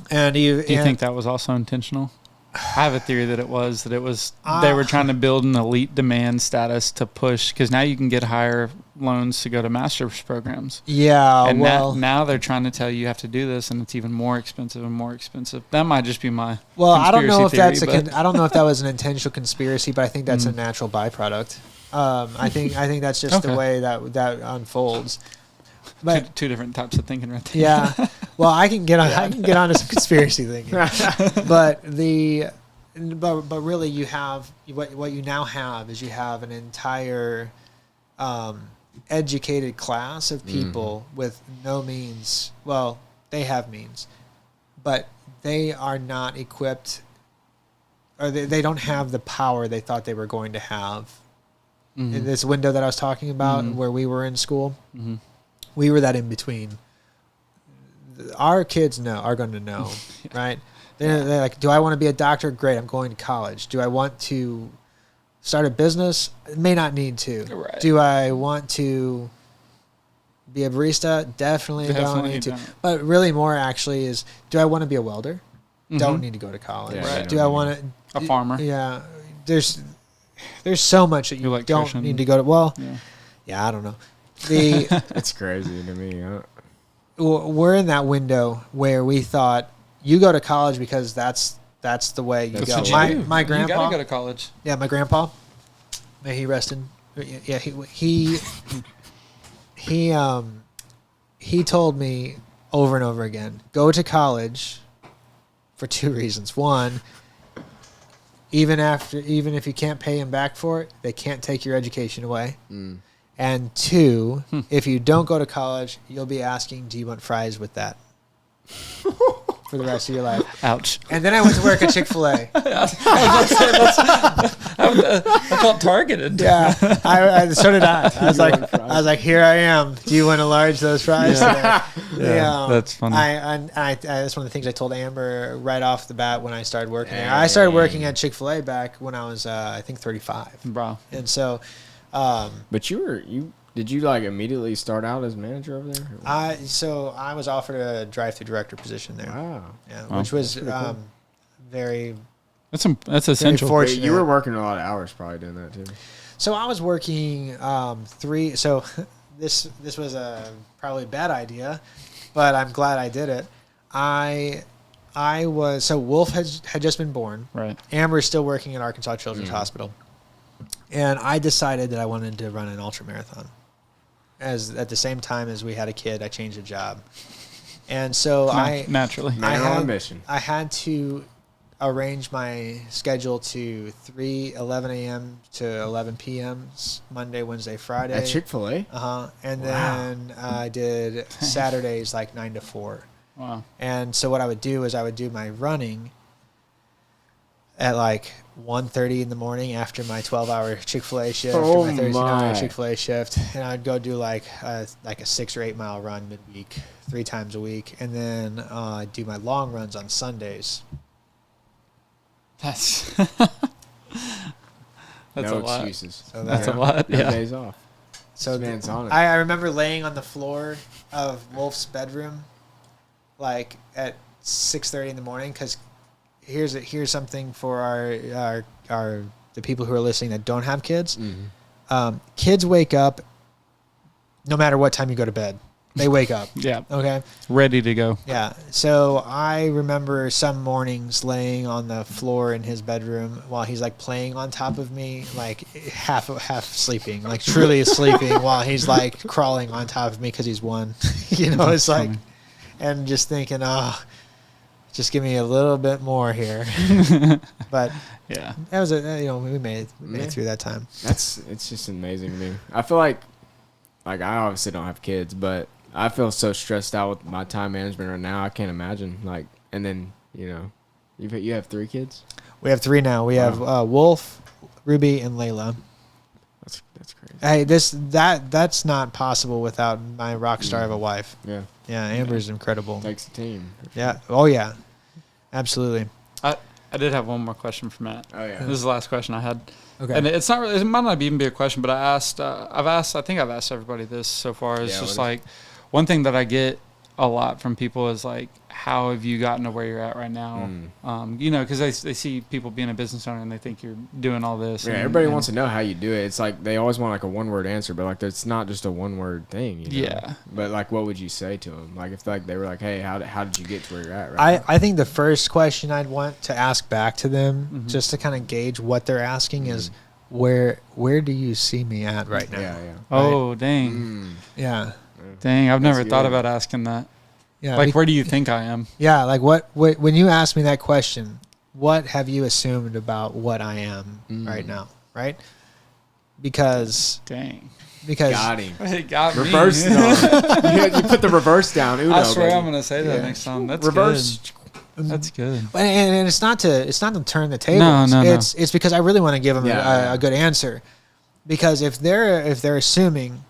And Do you think that was also intentional? I have a theory that it was they were trying to build an elite demand status to push, because now you can get higher loans to go to master's programs. Yeah, and well, now they're trying to tell you have to do this, and it's even more expensive and more expensive. That might just be my I don't know if theory, I don't know if that was an intentional conspiracy, but I think that's a natural byproduct. I think that's just the way that unfolds. But two different types of thinking right there. Yeah. Well, I can get on to some conspiracy thinking. but really you have what you now have is you have an entire educated class of people with no means. Well, they have means, but they are not equipped, or they don't have the power they thought they were going to have in this window that I was talking about where we were in school. Mm-hmm. We were that in between. Our kids are going to know, right? They're like, do I want to be a doctor? Great, I'm going to college. Do I want to start a business? May not need to. Right. Do I want to be a barista? Definitely don't need to. But really more actually is, do I want to be a welder? Don't need to go to college. Yeah, right. Do I want to... A farmer? Yeah. There's so much that you don't need to go to... Well, yeah I don't know. It's crazy to me. We're in that window where we thought you go to college because that's the way you go. My grandpa, you gotta go to college. Yeah, my grandpa, may he rest in. Yeah, he told me over and over again, go to college for two reasons. One, even if you can't pay him back for it, they can't take your education away. And two, if you don't go to college, you'll be asking, do you want fries with that? For the rest of your life. Ouch. And then I went to work at Chick-fil-A. I felt targeted. Yeah, so did I. I was like, here I am. Do you want to enlarge those fries? Yeah, that's funny. That's one of the things I told Amber right off the bat when I started working there. I started working at Chick-fil-A back when I was, I think, 35. Bro. And so... but did you like immediately start out as manager over there? I was offered a drive-through director position there. Wow. Yeah, which was cool. Very... That's essential. Fortunate. You were working a lot of hours probably doing that too. So I was working 3... So this was a probably bad idea, but I'm glad I did it. So Wolf had just been born. Right. Amber's still working at Arkansas Children's Hospital. And I decided that I wanted to run an ultra marathon. At the same time as we had a kid, I changed a job. And so naturally. I had to arrange my schedule to 11 a.m. to 11 p.m. Monday, Wednesday, Friday. At Chick-fil-A? Uh-huh. And then I did Saturdays like 9 to 4. Wow. And so what I would do is I would do my running at like 1:30 in the morning after my 12-hour Chick-fil-A shift or my 13-hour Chick-fil-A shift, and I'd go do like a 6 or 8 mile run midweek, 3 times a week, and then I'd do my long runs on Sundays. That's no a lot. Excuses. So that's a lot. No Yeah. days off. So man's on it. I remember laying on the floor of Wolf's bedroom, like at 6:30 in the morning, because here's something for the people who are listening that don't have kids. Kids wake up no matter what time you go to bed. They wake up. Yeah. Okay. Ready to go. Yeah. So I remember some mornings laying on the floor in his bedroom while he's like playing on top of me, like half sleeping, like truly sleeping while he's like crawling on top of me because he's one. It's like, and just thinking, Just give me a little bit more here. But Yeah. that was we made it through that time. It's just amazing to me. I feel like I obviously don't have kids, but I feel so stressed out with my time management right now. I can't imagine. Like, and then you have 3 kids. We have 3 now. We have Wolf, Ruby, and Layla. That's crazy. Hey, that's not possible without my rock star of a wife. Yeah. Yeah, Amber's incredible. Takes a team. Yeah. Oh yeah. Absolutely. I did have one more question for Matt. Oh yeah. This is the last question I had. Okay. And it's not really, it might not even be a question, but I think I've asked everybody this so far. It's just like one thing that I get a lot from people is like, how have you gotten to where you're at right now? Because they see people being a business owner and they think you're doing all this. Yeah, everybody wants to know how you do it. It's like they always want like a one-word answer, but like it's not just a one-word thing. Yeah. But like, what would you say to them? Like if like they were like, hey, how did you get to where you're at right now? I think the first question I'd want to ask back to them, just to kind of gauge what they're asking, is where do you see me at right now? Yeah. Oh, dang. Yeah. Dang, I've never That's thought good. about asking that. Yeah. Like, where do you think I am? Yeah, like what when you ask me that question, what have you assumed about what I am right now, right? Because Got him. It got Reverse. me. No. you put the reverse down. Uno, I swear baby. I'm gonna say that next time. That's reverse. good. That's good. and it's not to turn the tables. No. It's because I really want to give them Yeah. a good answer. Because if they're assuming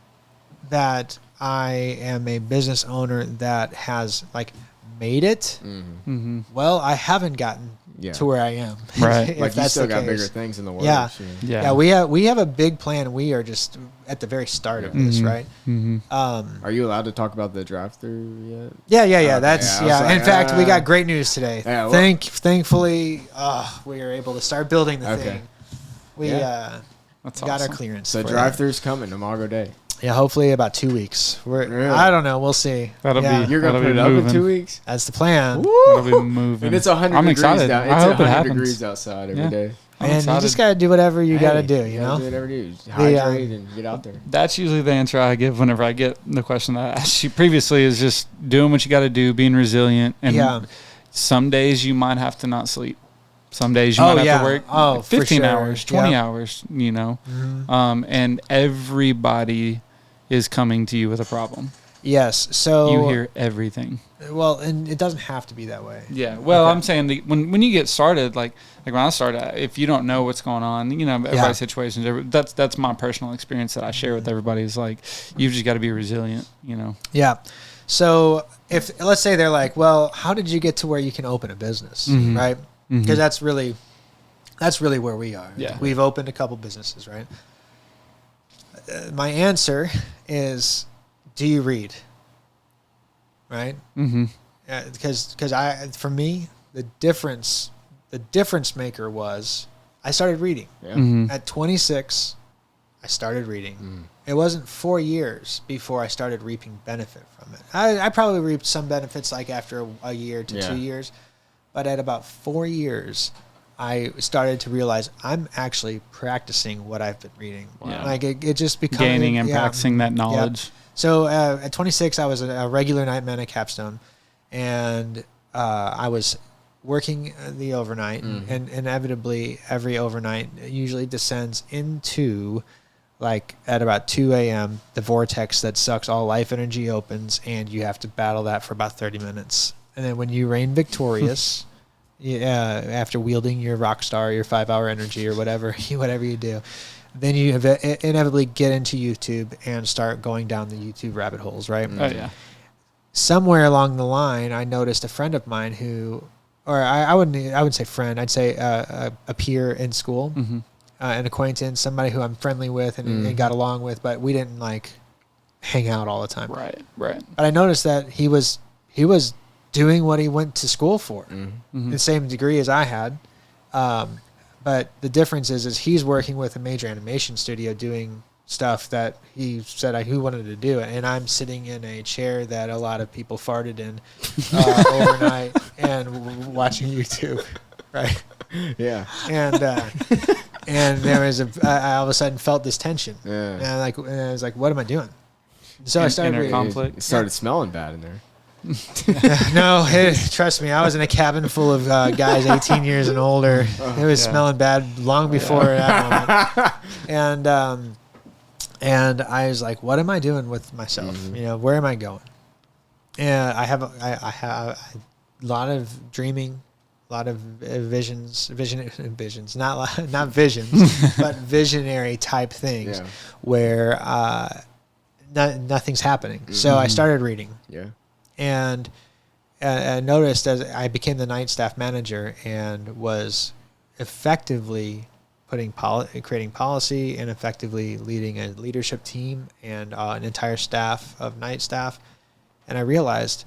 that I am a business owner that has like made it, well, I haven't gotten to where I am. Right. If Like you that's still the got case. bigger things in the world. Yeah. Yeah. We have a big plan. We are just at the very start of this, right? Are you allowed to talk about the drive-through yet? Yeah. Okay, That's I was like, in fact, we got great news today. Yeah, well- Thankfully, we are able to start building the Okay. thing. We That's got awesome. our clearance. So for drive-through's coming, Imago Day. that. Yeah, hopefully about 2 weeks. Really? I don't know. We'll see. That'll be- You're gonna That'll put be it up in moving. 2 weeks. That's the plan. That'll be moving. And it's 100 I'm degrees excited. down. I It's hope it 100 happens. degrees outside every day. I'm And you excited. just got to do whatever you got to Hey, do, you know? Do whatever you do. Just The, hydrate and get out there. That's usually the answer I give whenever I get the question that I asked you previously is just doing what you got to do, being resilient. And some days you might have to not sleep. Some days you might have to work 15 sure. hours, 20 hours, and everybody is coming to you with a problem. Yes. So You hear everything. well, and it doesn't have to be that way. Yeah. Well, Okay. I'm saying when you get started, like when I started, if you don't know what's going on, everybody's situations. That's my personal experience that I share with everybody. Is like you've just got to be resilient. Yeah. So if let's say they're like, well, how did you get to where you can open a business, right? Because that's really where we are. Yeah. We've opened a couple businesses, right? My answer is, do you read? Right? Mm-hmm. Because for me, the difference maker was I started reading. Yeah. Mm-hmm. At 26, I started reading. It wasn't 4 years before I started reaping benefit from it. I probably reaped some benefits like after a year to 2 years, but at about 4 years, I started to realize I'm actually practicing what I've been reading. Wow. Like it just becomes Gaining and practicing that knowledge. So at 26, I was a regular night man at Capstone, and I was working the overnight, and inevitably every overnight usually descends into, like at about 2 a.m., the vortex that sucks all life energy opens, and you have to battle that for about 30 minutes. And then when you reign victorious, after wielding your Rockstar, your 5-hour energy, or whatever you do, then you inevitably get into YouTube and start going down the YouTube rabbit holes, right? Oh yeah. Somewhere along the line, I noticed a friend of mine who, or I wouldn't say friend, I'd say a peer in school, an acquaintance, somebody who I'm friendly with and got along with, but we didn't like hang out all the time. Right. But I noticed that he was doing what he went to school for, the same degree as I had. But the difference is he's working with a major animation studio doing stuff that he said he wanted to do, and I'm sitting in a chair that a lot of people farted in overnight and watching YouTube, right? Yeah. And there was I all of a sudden felt this tension, Yeah. and I was like, what am I doing? So I started Inner reading. conflict. It started smelling bad in there. No, trust me, I was in a cabin full of guys 18 years and older. It was smelling bad long before that moment. And I was like, what am I doing with myself? Where am I going? And I have a lot of dreaming, a lot of visions, not visions, but visionary type things where nothing's happening. So I started reading. Yeah. And I noticed as I became the night staff manager and was effectively creating policy and effectively leading a leadership team and an entire staff of night staff. And I realized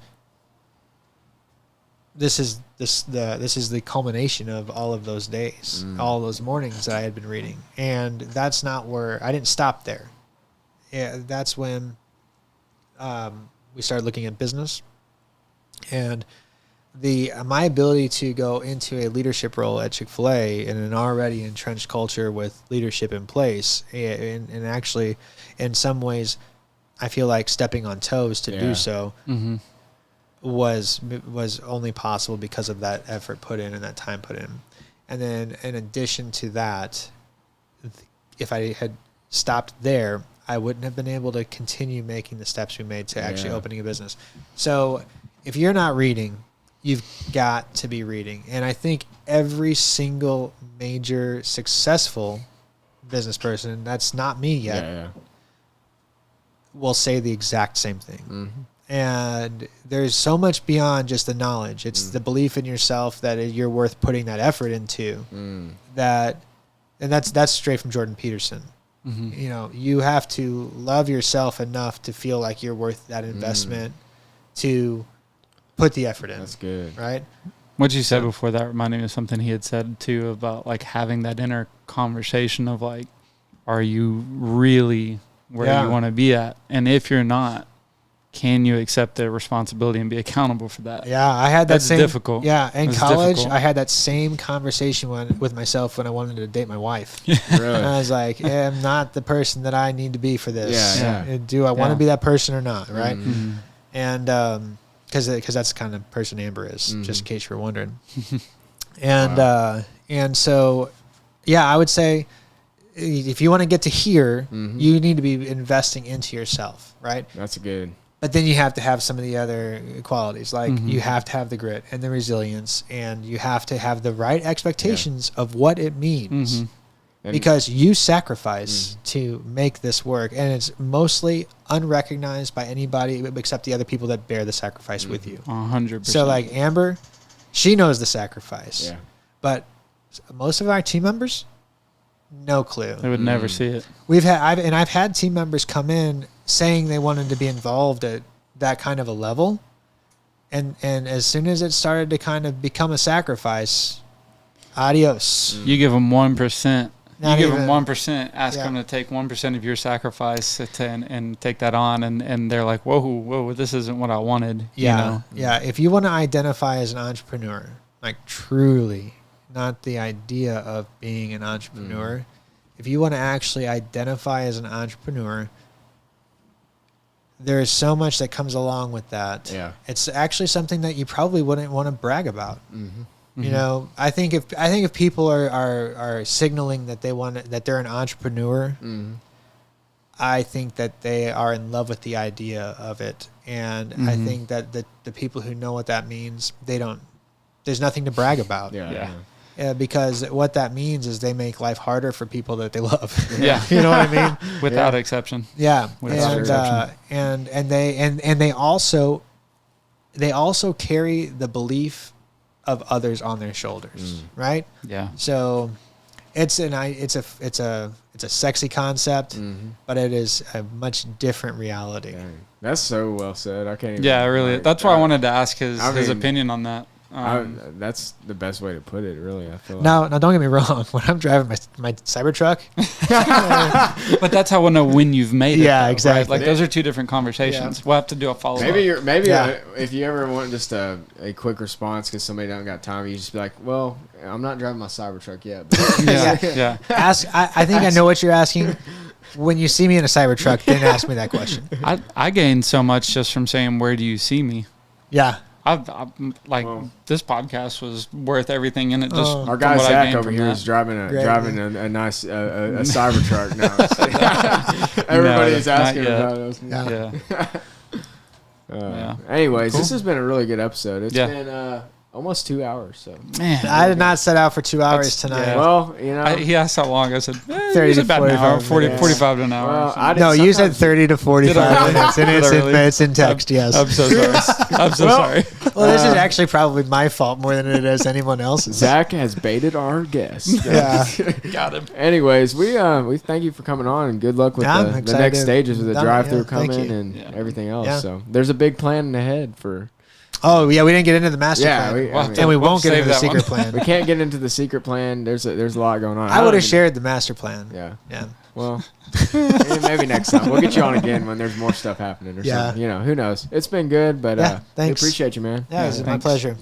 this is the culmination of all of those days, all those mornings that I had been reading. And that's not where I didn't stop there. Yeah, that's when we started looking at business, and my ability to go into a leadership role at Chick-fil-A in an already entrenched culture with leadership in place, and actually, in some ways, I feel like stepping on toes to do so was only possible because of that effort put in and that time put in. And then, in addition to that, if I had stopped there, I wouldn't have been able to continue making the steps we made to actually opening a business. So if you're not reading, you've got to be reading. And I think every single major successful business person, that's not me yet, will say the exact same thing. And there's so much beyond just the knowledge. It's the belief in yourself that you're worth putting that effort into. And that's straight from Jordan Peterson. You have to love yourself enough to feel like you're worth that investment to put the effort in. That's good. Right? What you said before that reminded me of something he had said too about like having that inner conversation of like, are you really where you want to be at? And if you're not, can you accept the responsibility and be accountable for that? Yeah, I had that That's same difficult. Yeah, in college, difficult. I had that same conversation with myself when I wanted to date my wife. Really? And I was like, I'm not the person that I need to be for this. Yeah. Do I want to be that person or not? Right? And because that's the kind of person Amber is, just in case you were wondering. And and so, I would say, if you want to get to here, you need to be investing into yourself, right? That's good. But then you have to have some of the other qualities, like you have to have the grit and the resilience, and you have to have the right expectations of what it means. Because you sacrifice to make this work, and it's mostly unrecognized by anybody except the other people that bear the sacrifice with you. 100%. So like Amber, she knows the sacrifice. But most of our team members, no clue. They would never see it. I've had team members come in saying they wanted to be involved at that kind of a level, and as soon as it started to kind of become a sacrifice, adios. You give them 1%. Not you give even, them 1%. Ask them to take 1% of your sacrifice and take that on, and they're like, whoa, this isn't what I wanted. Yeah. If you want to identify as an entrepreneur, like truly, not the idea of being an entrepreneur. If you want to actually identify as an entrepreneur, there is so much that comes along with that. Yeah. It's actually something that you probably wouldn't want to brag about. I think if people are signaling that that they're an entrepreneur, I think that they are in love with the idea of it. And I think that the people who know what that means, there's nothing to brag about. Because what that means is they make life harder for people that they love. You know what I mean? Without exception. Without exception. And they also carry the belief of others on their shoulders, right? So it's a sexy concept, but it is a much different reality. Dang. That's so well said. I can't even. Yeah, really. That's why I wanted to ask his opinion on that. That's the best way to put it, really. I feel like. Now, don't get me wrong. When I'm driving my Cybertruck, but that's how we'll know when you've made it. Yeah, though, exactly. Right? Like those are two different conversations. We'll have to do a follow up. Maybe if you ever want just a quick response because somebody don't got time, you just be like, "Well, I'm not driving my Cybertruck yet." But I think I know what you're asking. When you see me in a Cybertruck, then ask me that question. I gained so much just from saying, "Where do you see me?" Yeah. This podcast was worth everything in it. Just our guy Zach over here is driving a nice a Cybertruck now. Everybody's asking about us. Anyways, this has been a really good episode. It's been almost 2 hours. So man, I did not set out for 2 hours tonight. Yeah. Well, he asked how long. I said 30 to about 45 an hour, 45 to an hour. Well, no, you said 30 to 45 minutes, and it's in text. Yes, I'm so sorry. I'm so sorry. Well, this is actually probably my fault more than it is anyone else's. Zach has baited our guest. Got him. Anyways, we thank you for coming on, and good luck with the next stages with the drive-through coming and everything else. Yeah. So there's a big plan ahead for. Oh yeah, we didn't get into the master plan, and we won't get into the secret plan. We can't get into the secret plan. There's a lot going on. I would have shared the master plan. Yeah. Well, maybe next time we'll get you on again when there's more stuff happening or something. Who knows? It's been good, but we appreciate you, man. Yeah, it was my pleasure.